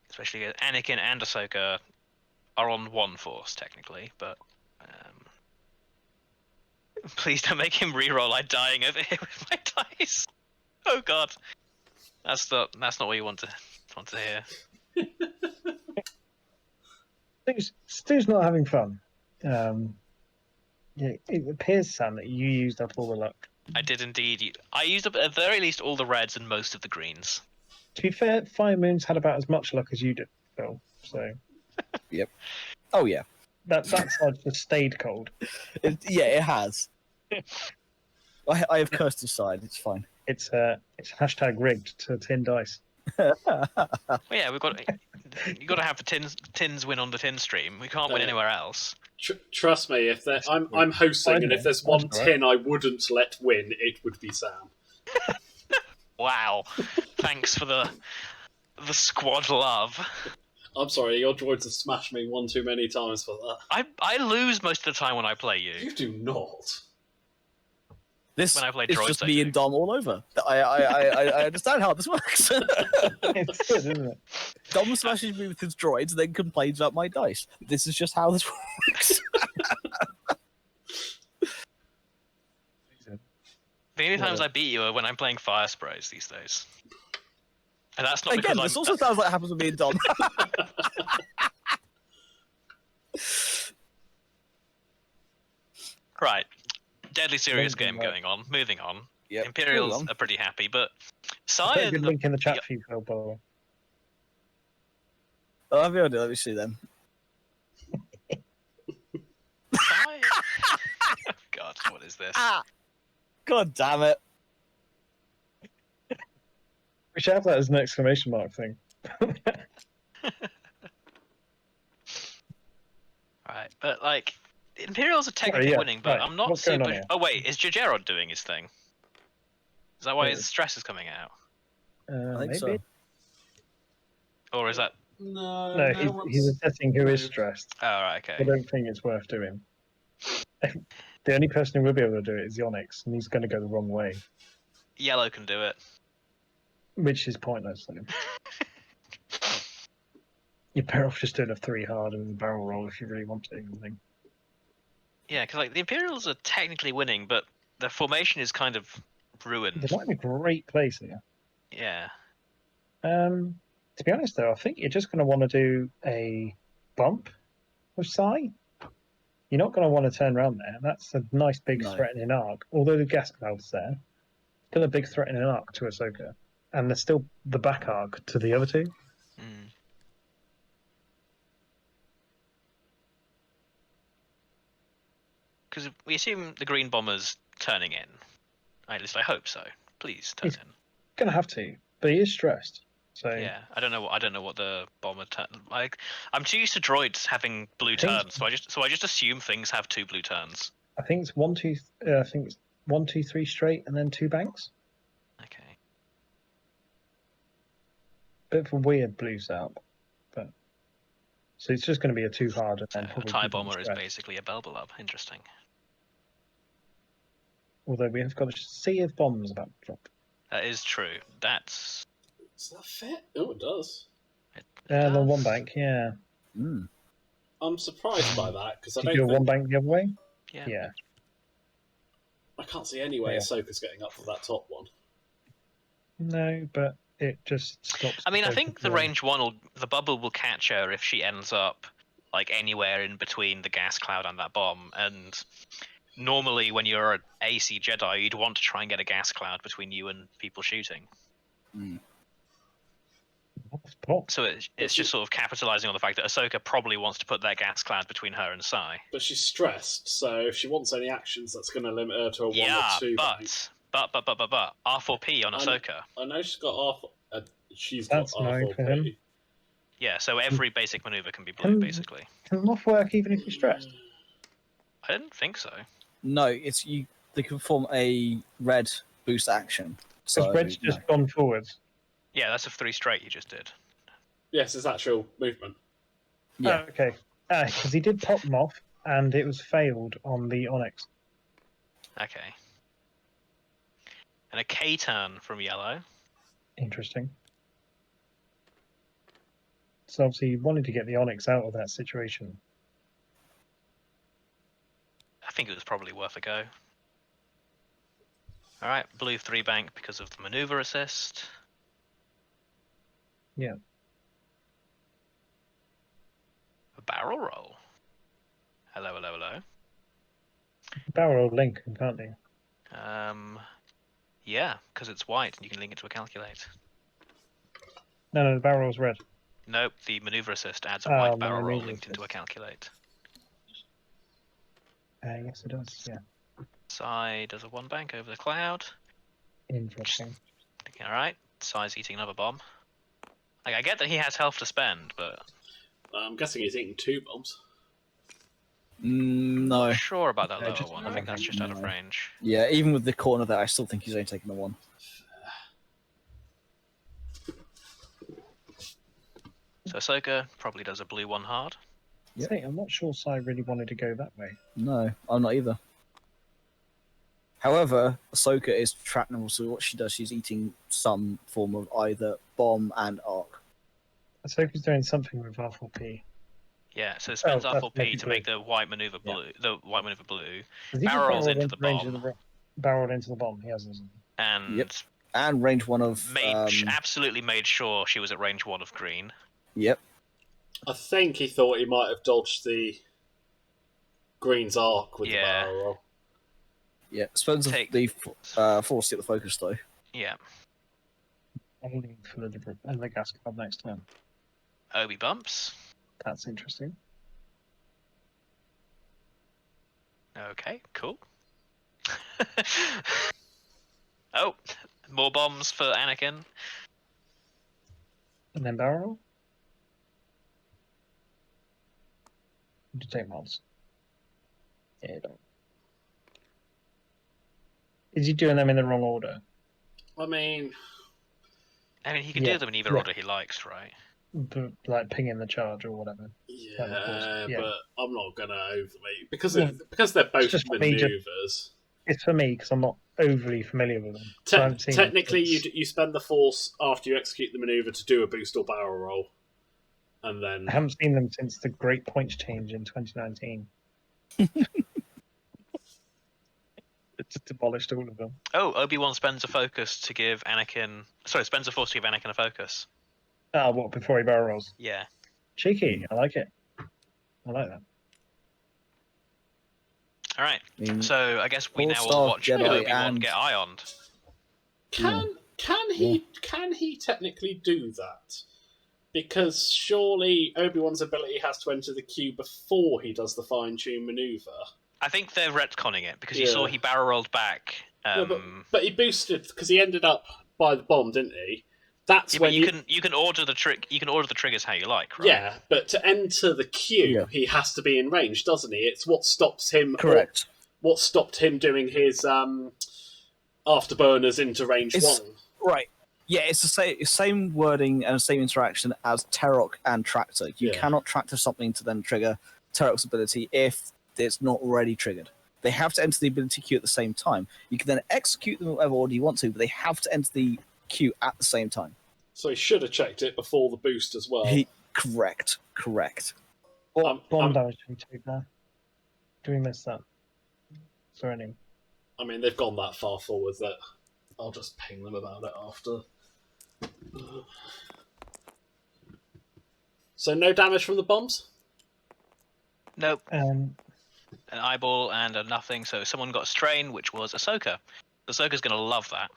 Especially as Anakin and Ahsoka are on 1 Force, technically, but... Please don't make him reroll. I'm dying over here with my dice. Oh god. That's not what you want to hear. Stu's not having fun. Yeah, it appears, Sam, that you used up all the luck. I did indeed. I used up at the very least all the reds and most of the greens. To be fair, Firemoon's had about as much luck as you did, Phil. So Oh, yeah. that side just stayed cold. It has. I have cursed his side. It's fine. It's hashtag rigged to tin dice. Well, yeah, you got to have the tins win on the tin stream. We can't win No. anywhere else. Trust me, if I'm hosting, and if there's one That's all tin I wouldn't let win, it would be Sam. Wow. Thanks for the squad love. I'm sorry, your droids have smashed me one too many times for that. I lose most of the time when I play you. You do not. This When I play is droids, just I me do. and Dom all over. I understand how this works. It's good, isn't it? Dom smashes me with his droids, then complains about my dice. This is just how this works. The only times Yeah. I beat you are when I'm playing fire sprays these days. And that's not Again, because this also sounds like it happens with me and Dom. Right. Deadly serious Moving game on. going on. Moving on. Yep, Imperials moving on. are pretty happy, but Put a Sire good link in the chat for you, Phil, by the way. Oh, I'll be able to. Let me see then. God, what is this? God damn it. We should have that as an exclamation mark thing. Right, but like the Imperials are technically yeah, winning, but right. I'm not What's going on super. here? Oh wait, is Jajerod doing his thing? Is that why Yeah. his stress is coming out, I think Maybe. so. or is that? No, No, he's assessing who is stressed. Oh right, I okay. don't think it's worth doing. The only person who will be able to do it is Yonix, and he's going to go the wrong way, Yellow can do it. which is pointless. You're better off just doing a 3 hard and a barrel roll if you really want to. I think. Yeah, because like the Imperials are technically winning, but the formation is kind of ruined. They're not in a great place here. Yeah. To be honest, though, I think you're just going to want to do a bump with Psy. you're not going to want to turn around there. That's a nice big No. threatening arc. Although the gas cloud's there, still a big threatening arc to Ahsoka, and there's still the back arc to the other two. Because we assume the Green Bomber's turning in. At least I hope so. Please turn He's- in. Gonna have to, but he is stressed. So Yeah, I don't know what the bomber like. I'm too used to droids having blue think- turns, so I just assume things have 2 blue turns. I think it's 1, 2. I think it's 1, 2, 3 straight, and then 2 banks. Okay. Bit of a weird blue setup, but so it's just going to be a 2 hard, and So then a probably TIE keep on bomber is stress. basically a Belbalub. Interesting. Although we have got a sea of bombs about to drop. That is true. That's Does that fit? Oh, it does. it The does. 1 bank, yeah. Mm. I'm surprised by that because I Did you do don't a think 1 bank the other way? Yeah. Yeah. I can't see any way Yeah. Ahsoka's getting up for that top one. No, but it just stops. I mean, I Ahsoka think the from- range one the bubble will catch her if she ends up like anywhere in between the gas cloud and that bomb. And normally, when you're an AC Jedi, you'd want to try and get a gas cloud between you and people shooting. Pop. So it's just sort of capitalizing on the fact that Ahsoka probably wants to put that gas cloud between her and Sai. But she's stressed, so if she wants any actions, that's going to limit her to a 1 Yeah, or 2 bank. but R4P on I know. Ahsoka. I know she's got she's got That's annoying for him. R4P. Yeah, so every basic maneuver can be blue, basically. Can Moff work even if you're stressed? I didn't think so. No, it's you. They can perform a red boost action. So Because Red's just no. gone forwards. Yeah, that's a 3 straight you just did. Yes, it's actual movement. Yeah. Oh, okay. Because he did pop them off, and it was failed on the Onyx. Okay. And a K turn from yellow. Interesting. So obviously he wanted to get the Onyx out of that situation. I think it was probably worth a go. Alright, blue 3 bank because of the maneuver assist. Yeah. A barrel roll. Hello, hello, hello. Barrel link, can't he? Yeah, because it's white and you can link it to a calculate. No, the barrel's red. Nope, the maneuver assist adds a Oh, white the barrel roll maneuver linked into a assist. calculate. Yes, it does. Yeah. Sai does a 1 bank over the cloud. Interesting. Alright, Sai's eating another bomb. Like, I get that he has health to spend, but I'm guessing he's eating 2 bombs. I'm No. not sure about that Yeah, lower just one. I think that's just out of no. range. Yeah, even with the corner there, I still think he's only taking the 1. So Ahsoka probably does a blue 1 hard. Yep. See, I'm not sure Sai really wanted to go that way. No, I'm not either. However, Ahsoka is shrapnel, so what she does, she's eating some form of either bomb and arc. Ahsoka's doing something with R4P. Yeah, so it spends that's R4P maybe to make the white maneuver Yeah. blue. The white maneuver blue, Has he just Barrels barreled into the range bomb. of barreled into the bomb. He has, hasn't he? and Yep. And range 1 of... absolutely made sure she was at range 1 of green. Yep. I think he thought he might have dodged the Green's arc with Yeah. the barrel roll. Yeah, spends Take- the force to get the focus, though. Yeah, Only for the gas cloud next turn. Obi bumps. That's interesting. Okay, cool. Oh, more bombs for Anakin. And then barrel. To take mods. Yeah, you don't. Is he doing them in the wrong order? I mean, I mean, he can Yeah, do them in either yeah. order he likes, right? Like pinging the charge or whatever. yeah, Yeah. but I'm not going to overly... Because Yeah. they're both just for me to- manoeuvres. It's for me because I'm not overly familiar with them. So I haven't seen them Technically, since- you spend the force after you execute the maneuver to do a boost or barrel roll. And then... I haven't seen them since the Great Points change in 2019. It just demolished all of them. Oh, Obi-Wan spends a focus to give Anakin. Sorry, spends a force to give Anakin a focus. Ah, what, before he barrel rolls? Yeah. Cheeky, I like it. I like that. All right. I mean, So I guess we now all All-Star watch Jedi Obi-Wan and- get ioned. Can he technically do that? Because surely Obi-Wan's ability has to enter the queue before he does the fine-tune maneuver. I think they're retconning it because you saw he barrel rolled back. But he boosted because he ended up by the bomb, didn't he? That's when you can order the trick. You can order the triggers how you like, right? Yeah, but to enter the queue, he has to be in range, doesn't he? It's what stops him. Correct. What stopped him doing his afterburners into range one? Right. Yeah, it's the same wording and the same interaction as Terok and Tractor. You cannot Tractor something to then trigger Terok's ability if it's not already triggered. They have to enter the ability queue at the same time. You can then execute them in whatever order you want to, but they have to enter the queue at the same time. So he should have checked it before the boost as well. Correct. What bomb damage do we take there? Do we miss that? Is there any? I mean, they've gone that far forward that I'll just ping them about it after. So no damage from the bombs? Nope. Um, An eyeball and a nothing. So someone got a strain, which was Ahsoka. Ahsoka's going to love that.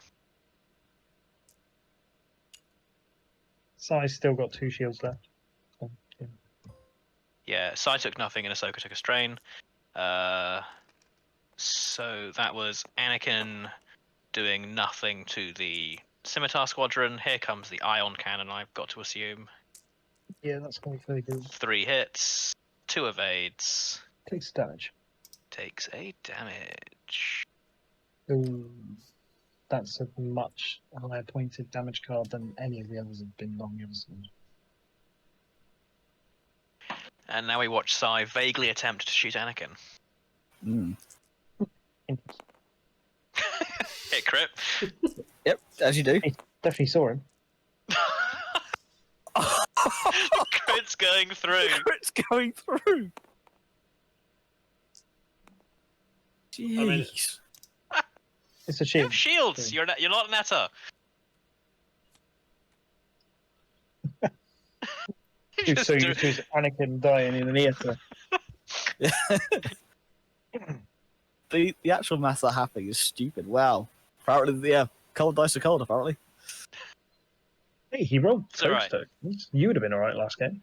Sai's still got 2 shields left. So, yeah. Yeah, Sai took nothing and Ahsoka took a strain. So that was Anakin doing nothing to the Scimitar Squadron. Here comes the ion cannon, I've got to assume. Yeah, that's going to be very good. 3 hits, 2 evades. Takes damage. Takes a damage. Ooh, that's a much higher pointed damage card than any of the others have been long ever. And now we watch Sai vaguely attempt to shoot Anakin. Hit crit. Yep, as you do. He definitely saw him. Crit's going through. Crit's going through. Jeez. I mean, It's a You shield. have shields. You're not an Etta. So you choose Anakin dying in an theatre. The actual math that happening is stupid. Wow. Apparently, cold dice are cold, apparently. Hey, he rolled It's all right. tokens. You would have been alright last game.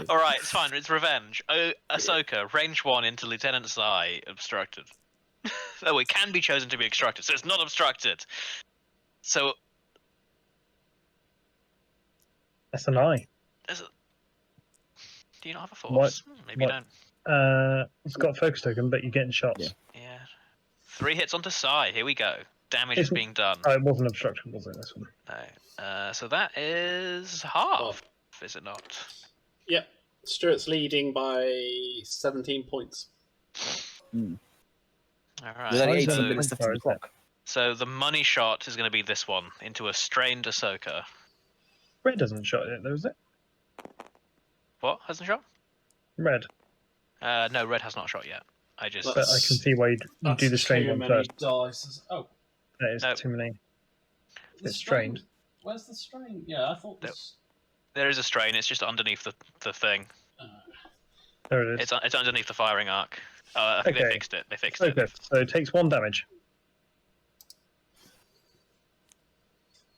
All right, it's fine. It's revenge. Oh, Ahsoka, range 1 into Lieutenant Sai, obstructed. Oh, it can be chosen to be obstructed, so it's not obstructed. So That's an eye. do you not have a force? Maybe you don't. It's got a focus token, but you're getting shots. Yeah. Yeah. 3 hits onto Sai. Here we go. Damage is being done. Oh, it wasn't obstruction, was it, this one? No. So that is half, is it not? Yep. Stuart's leading by 17 points. All right. There's only so- 18 minutes left on the clock. So the money shot is going to be this one, into a strained Ahsoka. Red doesn't shot it, though, is it? What? Hasn't shot? Red. No, Red has not shot yet. I just... But I can see why you do the strained too one many first. dice. Oh, That is No. too many. the It's strained. Where's the strain? Yeah, I thought this. There is a strain, it's just underneath the thing. There it is. It's underneath the firing arc. I think they Okay. fixed it. They fixed So it. good. So it takes 1 damage.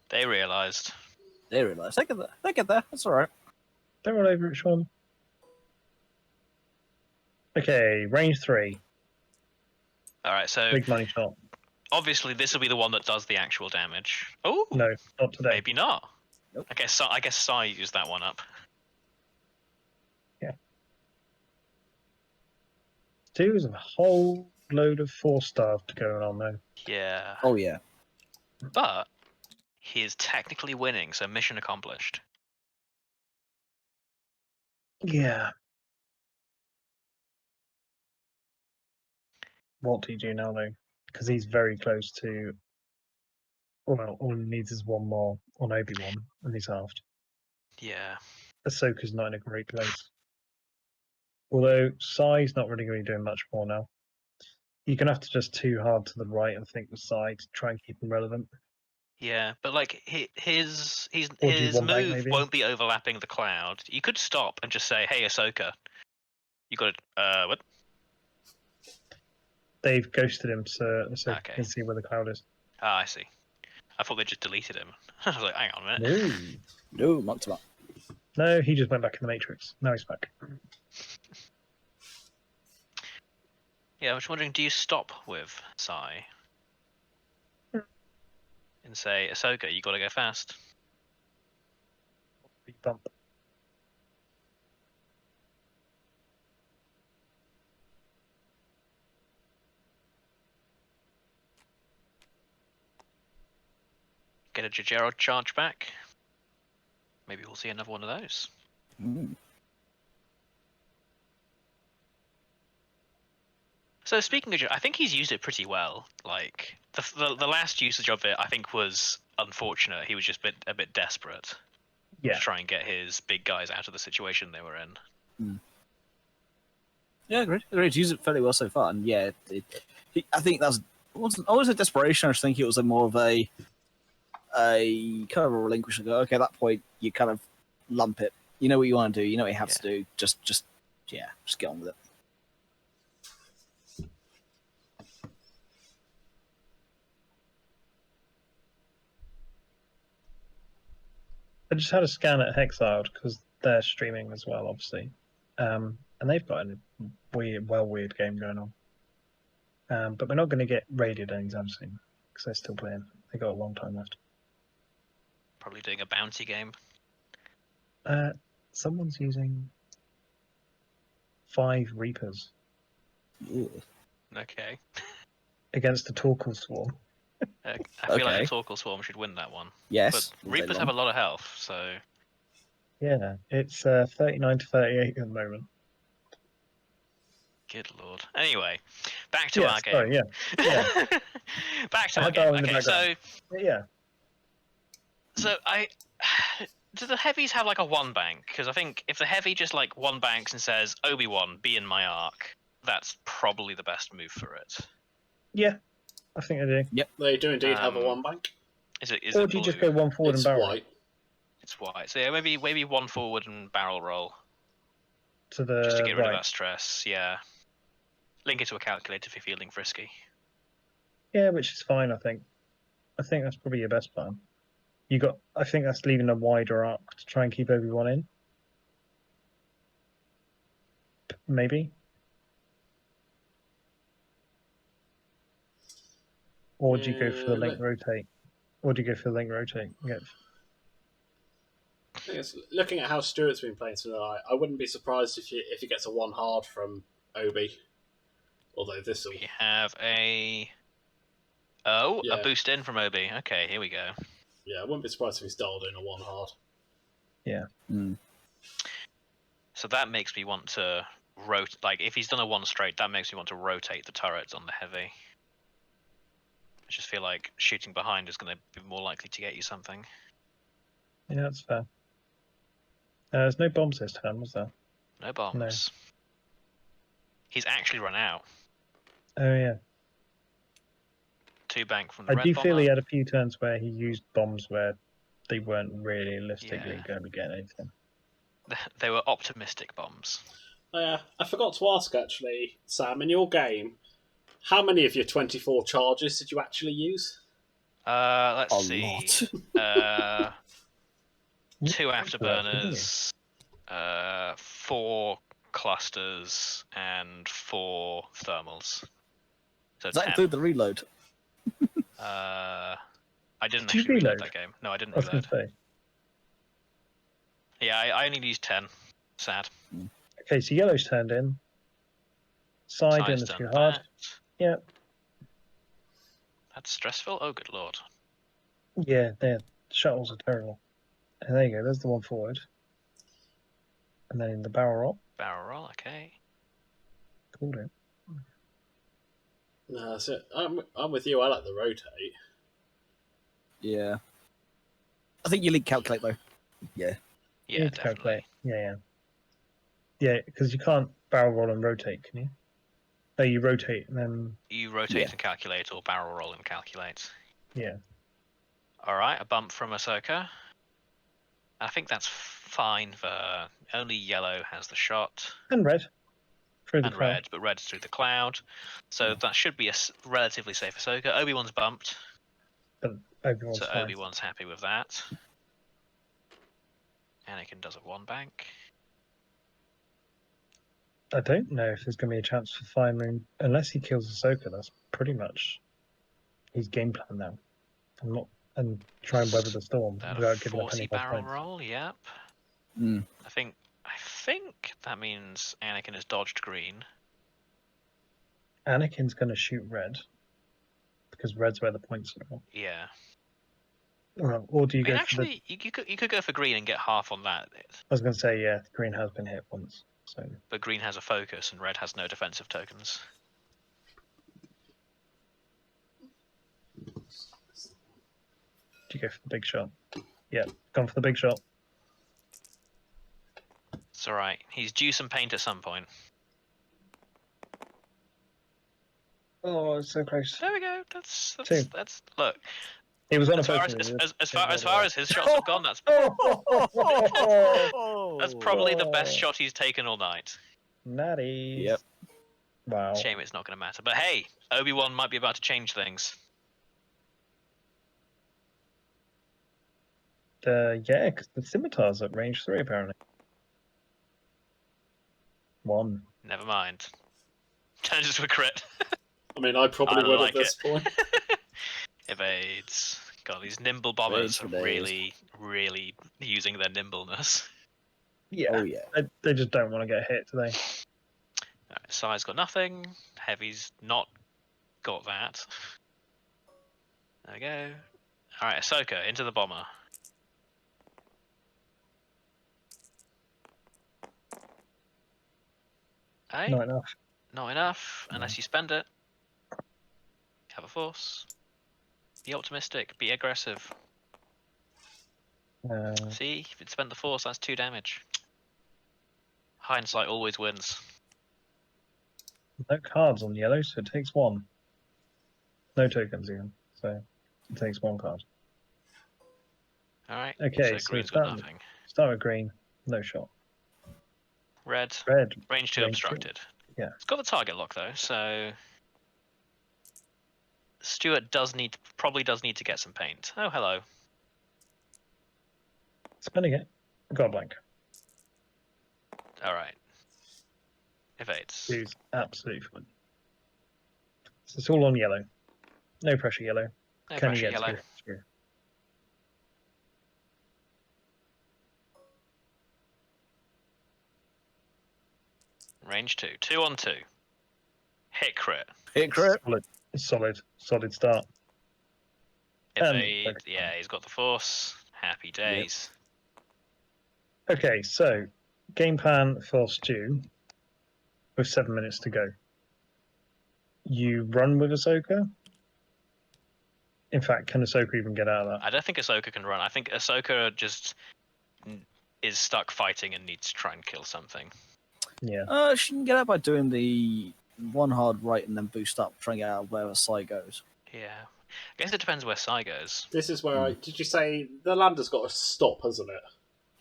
They realised. They realise. They get there. That's alright. Don't roll over it, Sean. Okay, range 3. Alright, so Big money shot. obviously this will be the one that does the actual damage. Oh, No, not today. maybe not. Nope. I guess Sai used that one up. There's a whole load of 4-star going on though. Yeah. Oh, yeah. But he is technically winning, so mission accomplished. Yeah. What do you do now though? Because he's very close to. Well, all he needs is 1 more on Obi-Wan, and he's halved. Yeah. Ahsoka's not in a great place. Although Sai's not really going to be doing much more now. You're going to have to just too hard to the right and think with Sai to try and keep him relevant. Yeah, but like his Or do you his want back, move maybe? won't be overlapping the cloud. You could stop and just say, "Hey, Ahsoka," You got it. What? They've ghosted him, so Okay. you can see where the cloud is. Ah, I see. I thought they just deleted him. I was like, hang on a minute. No, marked him up. No, he just went back in the Matrix. Now he's back. Yeah, I was wondering, do you stop with Sai? And say, Ahsoka, you gotta go fast. Big bump. Get a Jajero charge back. Maybe we'll see another one of those. Mm. So speaking of, I think he's used it pretty well. Like the last usage of it, I think was unfortunate. He was just a bit desperate Yeah. to try and get his big guys out of the situation they were in. Yeah, agreed. He's used it fairly well so far, and yeah, I think that's wasn't always a desperation. I just think it was more of a kind of a relinquishment. Okay, at that point, you kind of lump it. You know what you want to do. You know what you have to do. Just get on with it. I just had a scan at Hexiled because they're streaming as well, obviously, and they've got a weird game going on. But we're not going to get raided anytime soon because they're still playing. They got a long time left. Probably doing a bounty game. Someone's using 5 Reapers Okay. against a Torkel Swarm. I feel like the Torkel Swarm should win that one. Yes, But Reapers have a lot of health, so... Yeah, it's 39 to 38 at the moment. Good lord. Anyway, back to our game. Sorry, yeah. Back to our game. Okay, so... Yeah. So do the heavies have like a one bank? Because I think if the heavy just like one banks and says Obi-Wan, be in my arc, that's probably the best move for it. Yeah, I think I do. Yep, they do indeed have a one bank. Is it? Or do you just go one forward and barrel? White. It's white. So yeah, maybe one forward and barrel roll. To the just to get rid of that stress. Yeah. Link it to a calculator if you're feeling frisky. Yeah, which is fine. I think that's probably your best plan. I think that's leaving a wider arc to try and keep Obi-Wan in. Maybe. Or do you go for the link rotate? Yeah. I guess looking at how Stuart's been playing tonight, I wouldn't be surprised if he gets a one hard from Obi. Although this will... We have a boost in from Obi. Okay, here we go. Yeah, I wouldn't be surprised if he's dialed in a one hard. Yeah. So that makes me want to rotate. Like, if he's done a one straight, that makes me want to rotate the turrets on the heavy. I just feel like shooting behind is going to be more likely to get you something. Yeah, that's fair. There's no bombs this turn, was there? No bombs. No. He's actually run out. Oh, yeah. 2 bank from the red I do bomber. feel he had a few turns where he used bombs where they weren't realistically going to be getting anything. They were optimistic bombs. I forgot to ask, actually, Sam, in your game, how many of your 24 charges did you actually use? Let's see. 2 afterburners, 4 clusters, and 4 thermals. So does that 10. include the reload? I didn't Did you actually reload reload? that game. No, I didn't I was going reload. to say. Yeah, I only used 10. Sad. Okay, so yellow's turned in. Side in Side's is done too hard. that. Yeah. That's stressful? Oh, good lord. Yeah, the shuttles are terrible. And there you go, there's the one forward. And then the barrel roll. Barrel roll, okay. Called it. No, that's it. I'm with you. I like the rotate. Yeah. I think you link calculate though. Yeah. Yeah, definitely. Yeah. Yeah, because you can't barrel roll and rotate, can you? No, you rotate and then... You rotate and calculate, or barrel roll and calculate. Yeah. Alright, a bump from Ahsoka. I think that's fine for... Only yellow has the shot. And red. Through the and crowd. red, but red's through the cloud. So that should be a relatively safe Ahsoka. Obi-Wan's bumped, But Obi-Wan's so fine. Obi-Wan's happy with that. Anakin does a 1 bank. I don't know if there's going to be a chance for Firemoon unless he kills Ahsoka. That's pretty much his game plan now. And try and weather the storm That a without giving up 40 any more barrel points. roll, yep. Mm. I think that means Anakin has dodged green. Anakin's going to shoot red because red's where the points are. Yeah. Or do you I mean, go actually, you could go for green and get half on that, I was going to say, yeah, green has been hit once. So but green has a focus and red has no defensive tokens. do you go for the big shot? Yeah, gone for the big shot. It's alright. He's due some paint at some point. Oh, it's so close. There we go. That's Two. look. He was on As a far focus. as far as his shots have gone, that's That's probably the best shot he's taken all night. Natty. Yep. Wow. Shame it's not going to matter. But hey, Obi-Wan might be about to change things. Yeah, because the scimitar's at range 3 apparently. 1. Never mind. Turns into a crit. I mean, I probably I would like at this point. Evades. God, these nimble bombers are Evades. really using their nimbleness. Yeah. Oh yeah. They just don't want to get hit, do they? Right, Sai's got nothing. Heavy's not got that. There we go. Alright, Ahsoka, into the bomber. Hey? Not enough. Not enough, unless you spend it. Have a force. Be optimistic, be aggressive. See, if you'd spent the force, that's 2 damage. Hindsight always wins. No cards on yellow, so it takes 1. No tokens even, so it takes 1 card. Alright, Okay, so so green's it's got done. nothing. Start with green, no shot. Red, Red, range 2 range two. obstructed. Yeah. It's got the target lock though, so Stuart probably does need to get some paint. Oh, hello. spinning it. Got a blank. Alright. Evades. He's absolutely fine. So it's all on yellow. No pressure yellow. No Can pressure, you get yellow. through? Range 2. 2 on 2. Hit crit. Hit crit. Solid start. Evade. focus Yeah, he's got the force. Happy days. Okay, so game plan for Stu with 7 minutes to go. You run with Ahsoka. In fact, can Ahsoka even get out of that? I don't think Ahsoka can run. I think Ahsoka just is stuck fighting and needs to try and kill something. Yeah. She can get out by doing the one hard right and then boost up, trying to get out of wherever Sai goes. Yeah. I guess it depends where Sai goes. This is where did you say the lander's got to stop, hasn't it?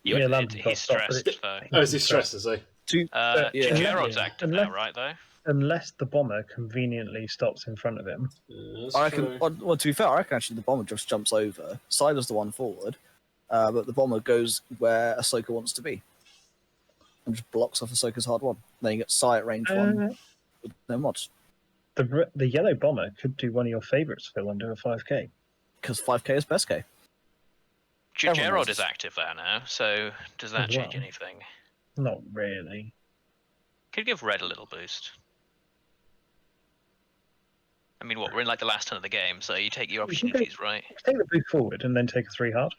Yeah, Lander's got to He's stop, but stressed though. Oh, is he stressed, is he? Jarod's Yeah. active Unless- now, right though? Unless the bomber conveniently stops in front of him. Yeah, that's I reckon. true. Well, to be fair, I reckon actually the bomber just jumps over. Sai does the one forward, but the bomber goes where Ahsoka wants to be, and just blocks off Ahsoka's hard one. Then you get Sai at range 1 with no mods, The yellow bomber could do one of your favourites, Phil, and do a 5k. because 5k is best K. Everyone Jarod knows is this. active there now, so does that As change well. anything? Not really. Could give Red a little boost. I mean, what, we're in like the last turn of the game, so you take your You can opportunities, right? Take the boost forward and then take a 3 hard.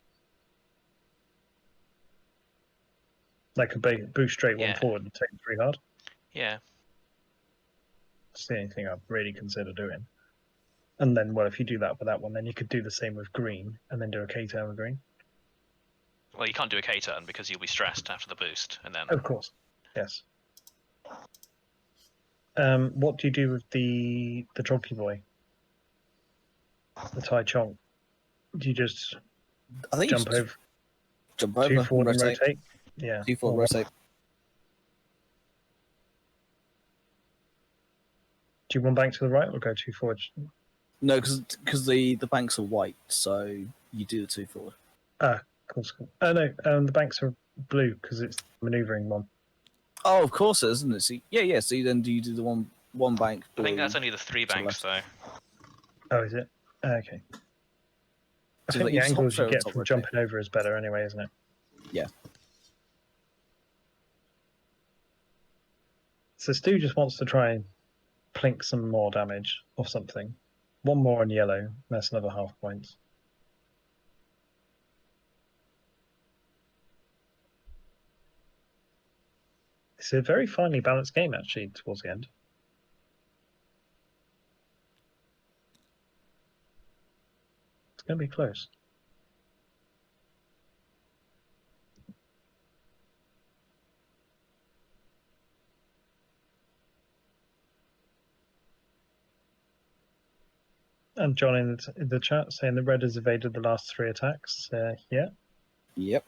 Like a boost straight one Yeah. forward and take a 3 hard. Yeah. That's the only thing I'd really consider doing. And then, well, if you do that with that one, then you could do the same with green and then do a K-turn with green. Well, you can't do a K-turn because you'll be stressed after the boost, and then... Of course. Yes. What do you do with the Jockey Boy? The Tai Chong? Do you just I think jump you over, jump over, 2 forward and rotate, rotate? Yeah. 2 forward, Or rotate. Do you want bank to the right or go 2 forward? No, because the banks are white, so you do the 2 forward. Cool. Oh no, the banks are blue because it's the manoeuvring one. Oh, of course it is, isn't it? So, yeah. So then do you do the one bank blue? I think that's only the 3 banks, though. Oh, is it? Okay. I So think like the you just angles you hop get straight from on top jumping over is better anyway, isn't it? Yeah. So Stu just wants to try and plink some more damage or something. One more on yellow, that's another half point. It's a very finely balanced game, actually, towards the end. It's going to be close. And John in the chat saying the red has evaded the last 3 attacks. Yeah. Yep.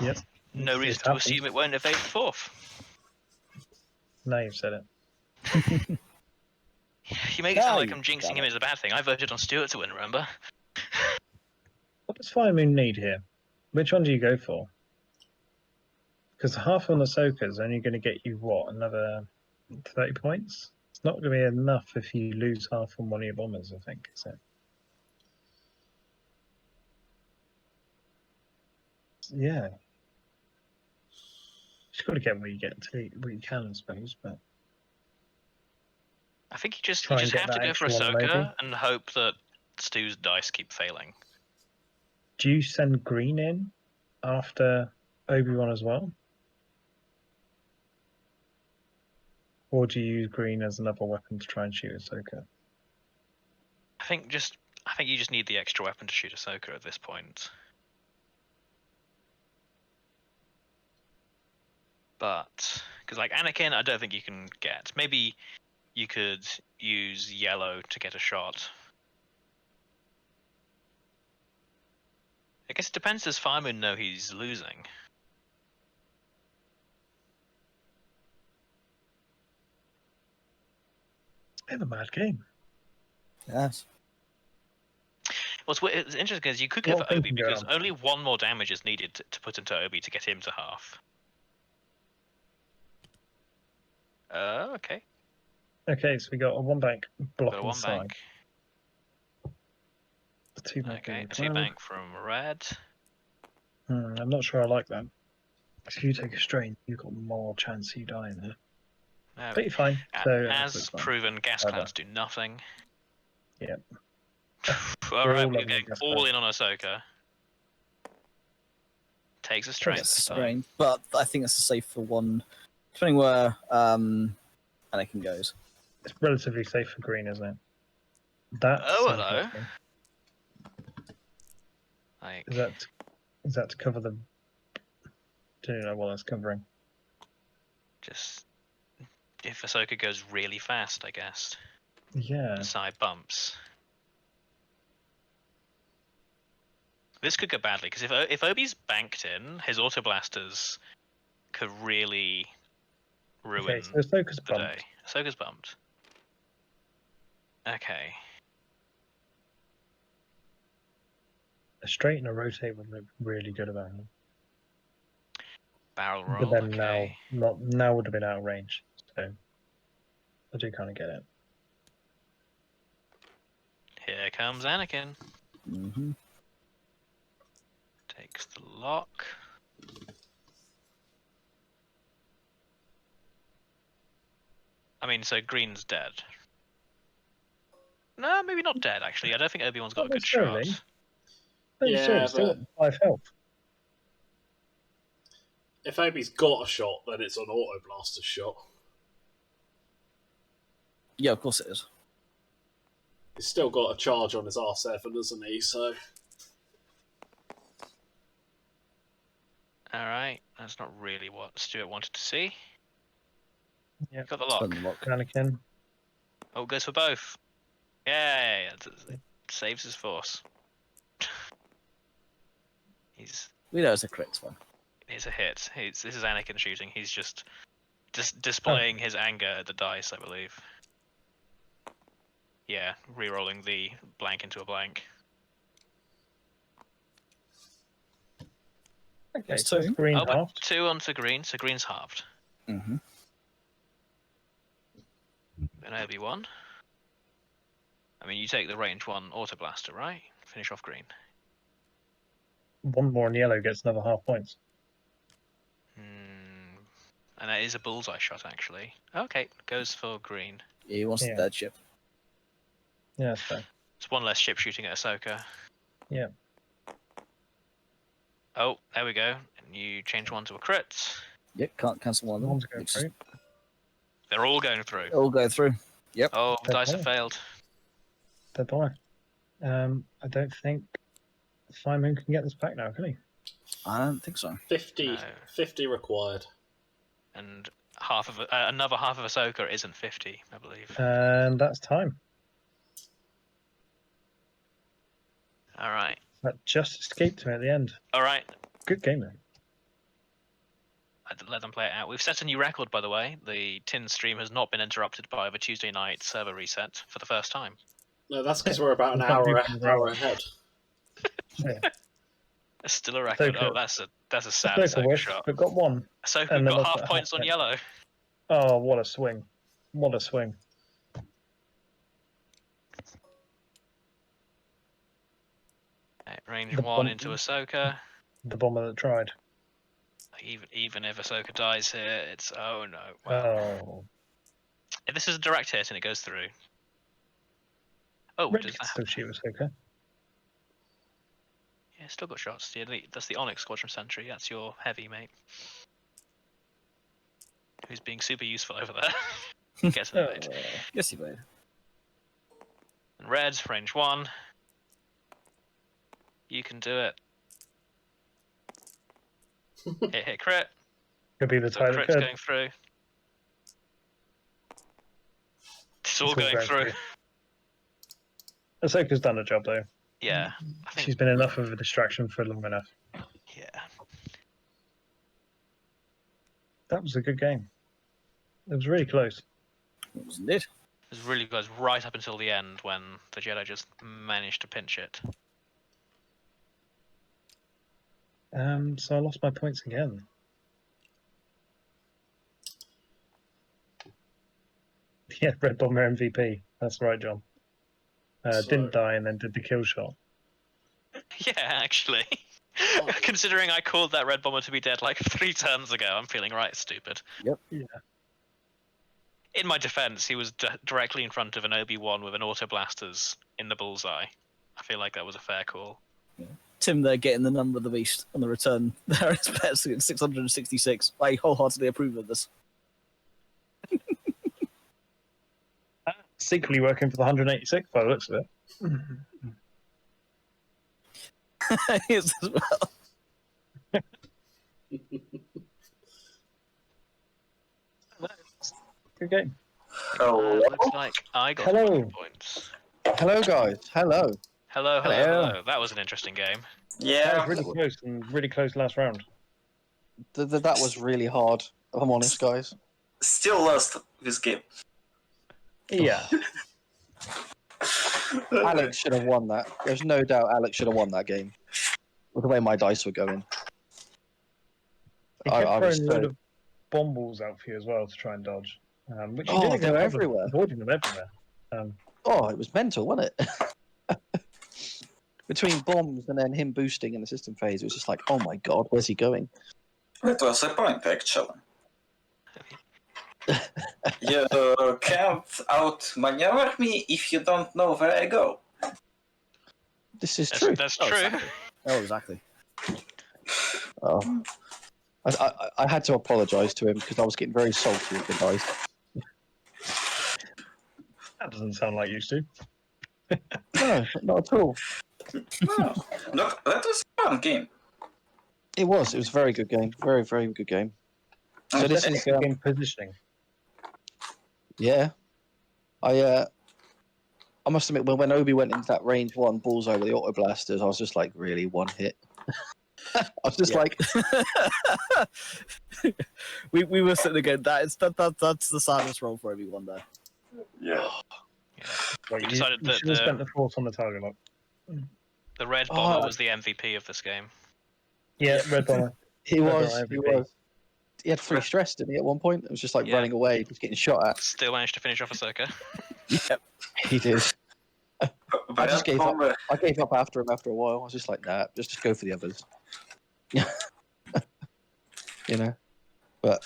Yep. No reason to assume it won't evade the 4th. Now you've said it. You make it sound like I'm jinxing him as a bad thing. I voted on Stuart to win, remember? What does Firemoon need here? Which one do you go for? Because half on the Ahsoka is only going to get you, what, another 30 points? It's not going to be enough if you lose half on one of your bombers, I think, is it? Yeah. You've got to get what you can, I suppose, but... I think you just Try and get have to that go for extra one, maybe. Ahsoka and hope that Stu's dice keep failing. Do you send green in after Obi-Wan as well? Or do you use green as another weapon to try and shoot Ahsoka? I think you just need the extra weapon to shoot Ahsoka at this point. But because like Anakin, I don't think you can get. Maybe you could use yellow to get a shot. I guess it depends. Does Firemoon know he's losing? It's a bit of a mad game. Yes. What's interesting is you could go What for Obi thinking going because on? only 1 more damage is needed to put into Obi to get him to half. Okay. Okay, so we got a 1 bank Got a blocking 1 side. bank. The 2 bank Okay, being 2 12. bank from red. I'm not sure I like that. If you take a strain, you've got more chance you die in there. But you're fine. So, As proven, gas clouds do nothing. Yep. Alright, we're loving going gas all clouds. in on Ahsoka. Takes a strength. It's a so- strain, but I think it's a safer one, depending where Anakin goes. It's relatively safe for green, isn't it? That Oh, seems hello. risky. Like, Is that to cover the... Don't know what that's covering. just if Ahsoka goes really fast, I guess. Yeah. Side bumps. This could go badly because if Obi's banked in, his auto blasters could really ruin Okay, so Ahsoka's the day. bumped. Ahsoka's bumped. Okay. A straight and a rotate would look really good about him. Barrel But roll. then Okay. now would have been out of range. So I do kind of get it. Here comes Anakin. Mm-hmm. Takes the lock. I mean, so green's dead. No, maybe not dead, actually. I don't think Obi-Wan's got Not a good shot. necessarily. No, Yeah, seriously, still but- got 5 health. If Obi's got a shot, then it's an auto blaster shot. Yeah, of course it is. He's still got a charge on his R7, hasn't he? So Alright, that's not really what Stuart wanted to see. Yep. Got the lock. Unlock. Anakin. Oh, goes for both. Yeah. It saves his force. We know it's a crit one. He's a hit. This is Anakin shooting. He's just displaying his anger at the dice, I believe. Yeah, re-rolling the blank into a blank. Okay, That's so it's two. green Oh, but halved. 2 onto green, so green's halved. Mm-hmm. Then Obi-Wan. I mean, you take the range 1 auto blaster, right? Finish off green. One more in yellow gets another half points. And that is a bullseye shot, actually. Okay, goes for green. Yeah, he wants the Yeah. dead ship. Yeah, that's fair. It's one less ship shooting at Ahsoka. Yeah. Oh, there we go. And you change 1 to a crit. Yep, can't cancel one of them. One's going Which is- through. They're all going through. All go through. Oh, Fair dice have play. failed. Dead die. I don't think Firemoon can get this back now, can he? I don't think so. 50, No. 50 required. And half of another half of Ahsoka isn't 50, I believe. And that's time. All right. That just escaped me at the end. All right. Good game, though. I let them play it out. We've set a new record, by the way. The Tin stream has not been interrupted by the Tuesday night server reset for the first time. No, that's because we're about an We've got hour people around. ahead. Yeah. It's still a record. Ahsoka. Oh, that's a sad Ahsoka Ahsoka whiffed, shot. but got one. Ahsoka and then got lost half that points half on point. yellow. Oh, what a swing. What a swing. Right, range The 1 bomb- into Ahsoka. The bomber that tried. Even if Ahsoka dies here, it's oh no. Wow. Oh. If this is a direct hit and it goes through. Oh, Red does can that still have... shoot Ahsoka. Yeah, still got shots. Yeah, that's the Onyx Squadron Sentry. That's your heavy, mate. Who's being super useful over there. Gets Oh. it. Yes, he played. And red, range 1. You can do it. Hit, crit. Could be the So tie that crit's could. going through. It's all It's all going going through. Ahsoka's done a job, though. Yeah, I think. She's been enough of a distraction for long enough. Yeah. That was a good game. It was really close. It was indeed. It really goes right up until the end when the Jedi just managed to pinch it. So I lost my points again. Yeah, Red Bomber MVP. That's right, John. Didn't die and then did the kill shot. Yeah, actually. Considering I called that red bomber to be dead like 3 turns ago, I'm feeling right stupid. Yep. Yeah. In my defense, he was directly in front of an Obi-Wan with an auto blasters in the bullseye. I feel like that was a fair call. Tim there getting the number of the beast on the return. There is best at 666. I wholeheartedly approve of this. Secretly working for the 186 by the looks of it. Yes, as well. Good game. Looks like I got Hello. 20 points. Hello, guys. Hello. Hello. Hello. That was an interesting game. That Yeah, was really close and really close last round. That was really hard, if I'm honest, guys. still lost this game. Yeah. Alex should have won that. There's no doubt Alex should have won that game. With the way my dice were going. He kept I was throwing a load so- of bomb balls out for you as well to try and dodge. Which you Oh, did a good they were job of everywhere. avoiding them everywhere. Oh, it was mental, wasn't it? Between bombs and then him boosting in the system phase, it was just like, oh my god, where's he going? That was a point, actually. You can't outmaneuver me if you don't know where I go. This is true. That's Oh, true. exactly. Oh, exactly. Oh. I had to apologise to him because I was getting very salty with the dice. That doesn't sound like used to. No, not at all. No, look, that was a fun game. It was a very good game. Very, very good game. So this is game positioning. yeah. I must admit when Obi went into that range 1 bullseye with the auto blasters, I was just like, really, one hit. I was just Yeah. like, we were sitting again. That's the saddest roll for everyone there. Yeah. Wait, You you decided that should have spent the force on the target lock. the red bomber was the MVP of this game. Yeah, red bomber. He Red was. bomber He MVP. was. He had 3 stress, didn't he? At one point, it was just like Yeah. running away, just getting shot at. Still managed to finish off Ahsoka. Yep. He did. I just gave up. Bomber. I gave up after him after a while. I was just like, nah, just go for the others. You know, but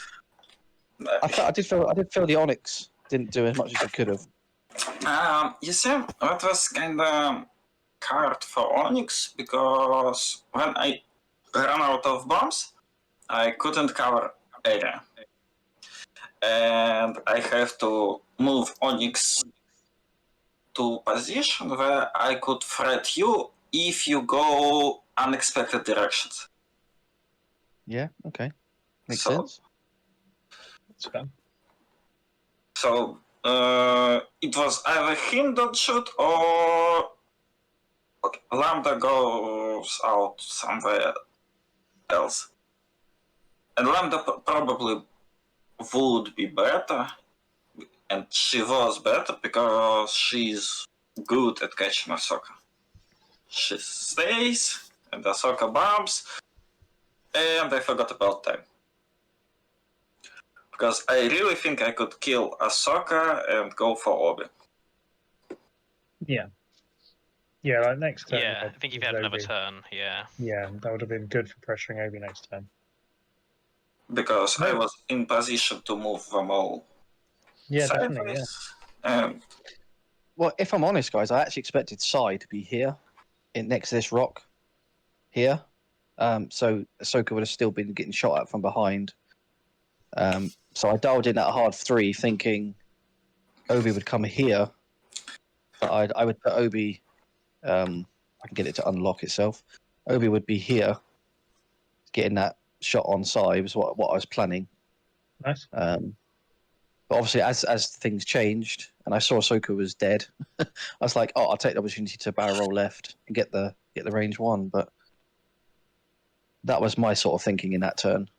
I did feel the Onyx didn't do as much as he could have. You see, that was kind of hard for Onyx because when I ran out of bombs, I couldn't cover area. And I have to move Onyx to position where I could threat you if you go unexpected directions. Yeah. Okay. Makes So- sense. That's fun. So it was either him don't shoot or Lambda goes out somewhere else. And Lambda probably would be better, and she was better because she's good at catching Ahsoka. She stays, and Ahsoka bombs, and I forgot about time. Because I really think I could kill Ahsoka and go for Obi. Yeah. Yeah, like next turn. Yeah, I think if you had another turn, yeah. Yeah, that would have been good for pressuring Obi next turn. Because I was in position to move them all Yeah, definitely. Yeah. sideways. And Well, if I'm honest, guys, I actually expected Sai to be here, next to this rock, here. So Ahsoka would have still been getting shot at from behind. So I dialed in at a hard 3, thinking Obi would come here. But I would put Obi. I can get it to unlock itself. Obi would be here, getting that shot on Sai was what I was planning. Nice. But obviously, as things changed, and I saw Ahsoka was dead, I was like, "Oh, I'll take the opportunity to barrel roll left and get the range 1." But that was my sort of thinking in that turn.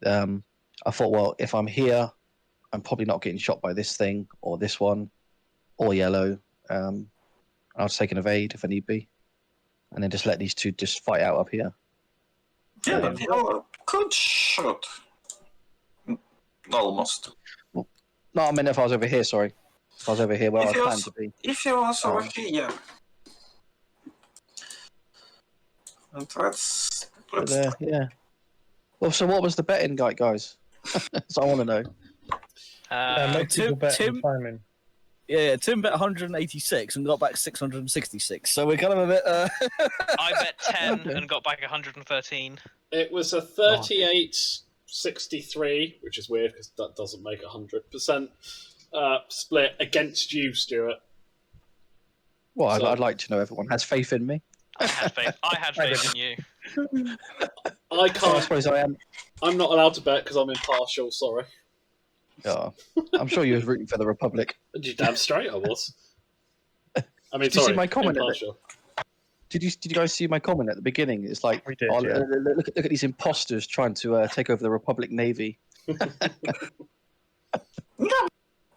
I thought, well, if I'm here, I'm probably not getting shot by this thing or this one or yellow. I'll take an evade if I need be, and then just let these two just fight out up here. yeah, but you could shoot. Almost. No, I mean if I was over here. Sorry, if I was over here where If I you planned also- to be. If you was over here, yeah. And let's But, yeah. Well, so what was the betting guys? So I want to know. Most people bet Tim- on Firemoon. Yeah, Tim bet 186 and got back 666. So we're kind of a bit. I bet 10 Okay. and got back 113. It was a 38-63, which is weird because that doesn't make 100% split against you, Stuart. Well, So- I'd like to know everyone has faith in me. I had faith in you. I I can't. suppose I am. I'm not allowed to bet because I'm impartial. Sorry. Yeah. I'm sure you was rooting for the Republic. You damn straight I was. I mean, Did you sorry. see my comment in it? impartial. Did you guys see my comment at the beginning? It's like, We did, oh, yeah. look at these imposters trying to take over the Republic Navy. No,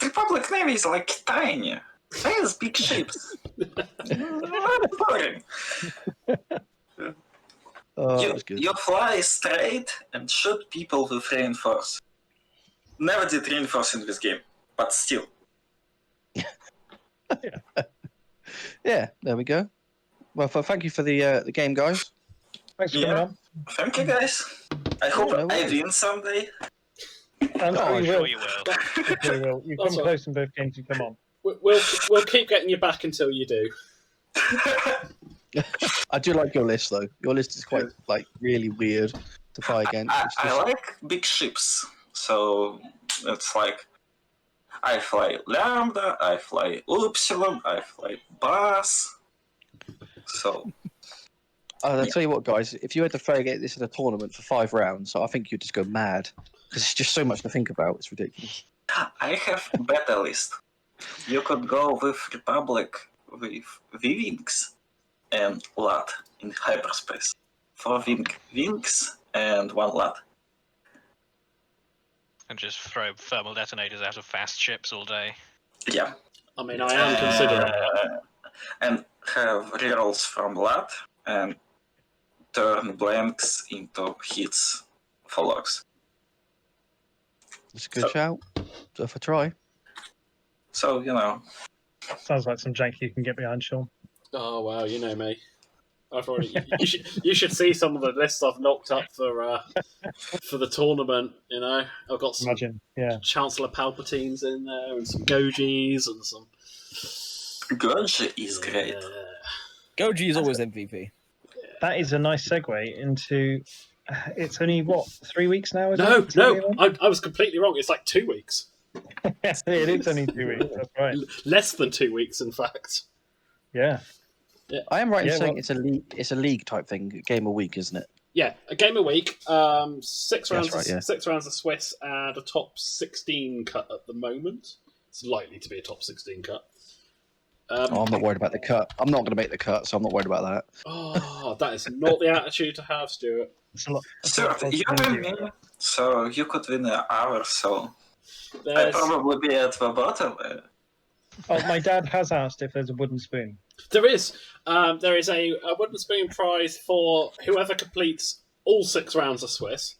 Republic Navy is like tiny. There's big ships. Boring. Oh, that You, was good. you fly straight and shoot people with reinforce. Never did reinforce in this game, but still. Yeah, there we go. Well, thank you for the game, guys. Thanks for Yeah. coming on. Thank you guys. I hope no I worries. win someday. I'm Oh, sure I'm you sure will. you will. I'm sure you will. You That's come all close in both games. You come on. We'll keep getting you back until you do. I do like your list, though. Your list is quite like really weird to fight against. I, It's I just- like big ships, so it's like I fly Lambda, I fly Upsilon, I fly Bass. So I'll tell you what, guys. If you had to farragate this in a tournament for 5 rounds, I think you'd just go mad because it's just so much to think about. It's ridiculous. I have better list. You could go with Republic with V-Wings and LAT in hyperspace. 4 wings and 1 LAT. And just throw thermal detonators out of fast ships all day. Yeah. I mean, I am considering it. And have rerolls from blood and turn blanks into hits for logs. It's a good shout. Worth a try. So, Sounds like some jank you can get behind, Sean. Oh wow, you know me. I've already. You should see some of the lists I've knocked up for the tournament. I've got some Imagine, yeah. Chancellor Palpatines in there, and some Gojis, and some. Goji is great. Goji is always MVP. That is a nice segue into. It's only, 3 weeks now? Is No, it? no, I was completely wrong. It's like 2 weeks. Yes, it is only 2 weeks. That's right. Less than 2 weeks, in fact. Yeah. I am right in Yeah, saying well- it's a league type thing, game a week, isn't it? Yeah, a game a week. 6 rounds. right, yeah. 6 rounds of Swiss and a top 16 cut at the moment. It's likely to be a top 16 cut. I'm not worried about the cut. I'm not going to make the cut, so I'm not worried about that. Oh, that is not the attitude to have, Stuart. It's a lot. Stuart, you win me, so you could win an hour, so I'd There's, probably be at the bottom. Oh, my dad has asked if there's a wooden spoon. there is a wooden spoon prize for whoever completes all 6 rounds of Swiss,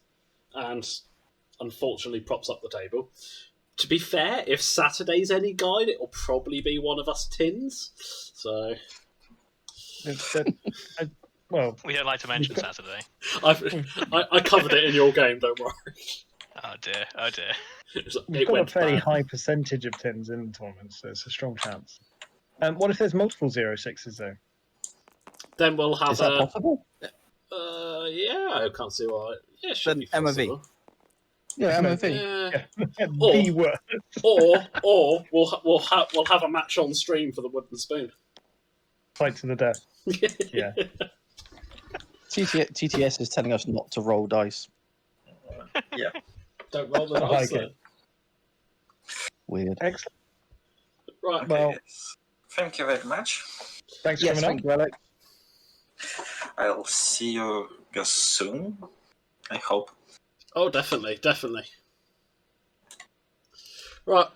and unfortunately props up the table. To be fair, if Saturday's any guide, it will probably be one of us tins. So, Well, We don't like to mention Saturday. I covered it in your game. Don't worry. Oh dear, oh dear. we've It got a went fairly bad. high percentage of tins in the tournament, so it's a strong chance. What if there's multiple 06s, though? Then we'll have Is that possible? yeah, I can't see why. Yeah, it should Then be MOV. possible. Yeah, MOV. Yeah. The word. Or we'll have a match on stream for the wooden spoon. Fight to the death. Yeah. TTS is telling us not to roll dice. Don't roll the I dice. like Then. it. Weird. Excellent. Right. Okay, Well, thank you very much. thanks for Yes, coming thank on. you, Alec. I'll see you guys soon, I hope. Oh, definitely. Right.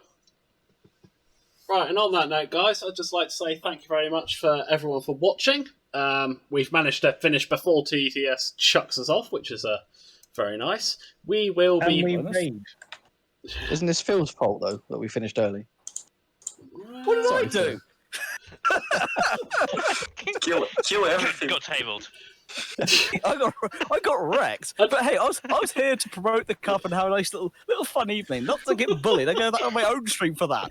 Right, and on that note, guys, I'd just like to say thank you very much for everyone for watching. We've managed to finish before TTS chucks us off, which is very nice. We will And be. we raid. Isn't this Phil's fault, though, that we finished early? What did I do? Kill everything. Got tabled. I got wrecked. But hey, I was here to promote the cup and have a nice little fun evening, not to get bullied. I go on my own stream for that.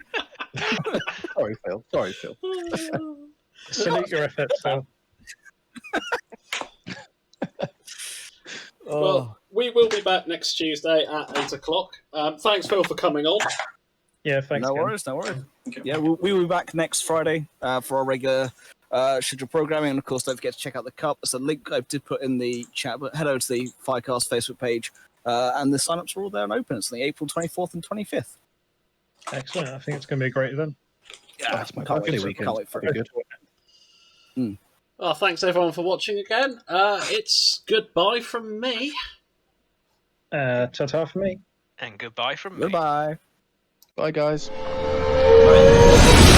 Sorry, Phil. Salute your efforts, Phil. Well, we will be back next Tuesday at 8 o'clock. Thanks, Phil, for coming on. Yeah, thanks. No Ken. worries. Yeah, we'll be back next Friday for our regular scheduled programming. And of course, don't forget to check out the cup. It's a link I did put in the chat, but head over to the Firecast Facebook page. And the sign-ups are all there and open. It's the April 24th and 25th. Excellent. I think it's going to be a great event. Yeah, It's my can't birthday wait weekend. can't wait for Pretty it. good. Well, thanks everyone for watching again. It's goodbye from me. Ta-ta for me. And goodbye from me. Goodbye. Bye, guys. Bye.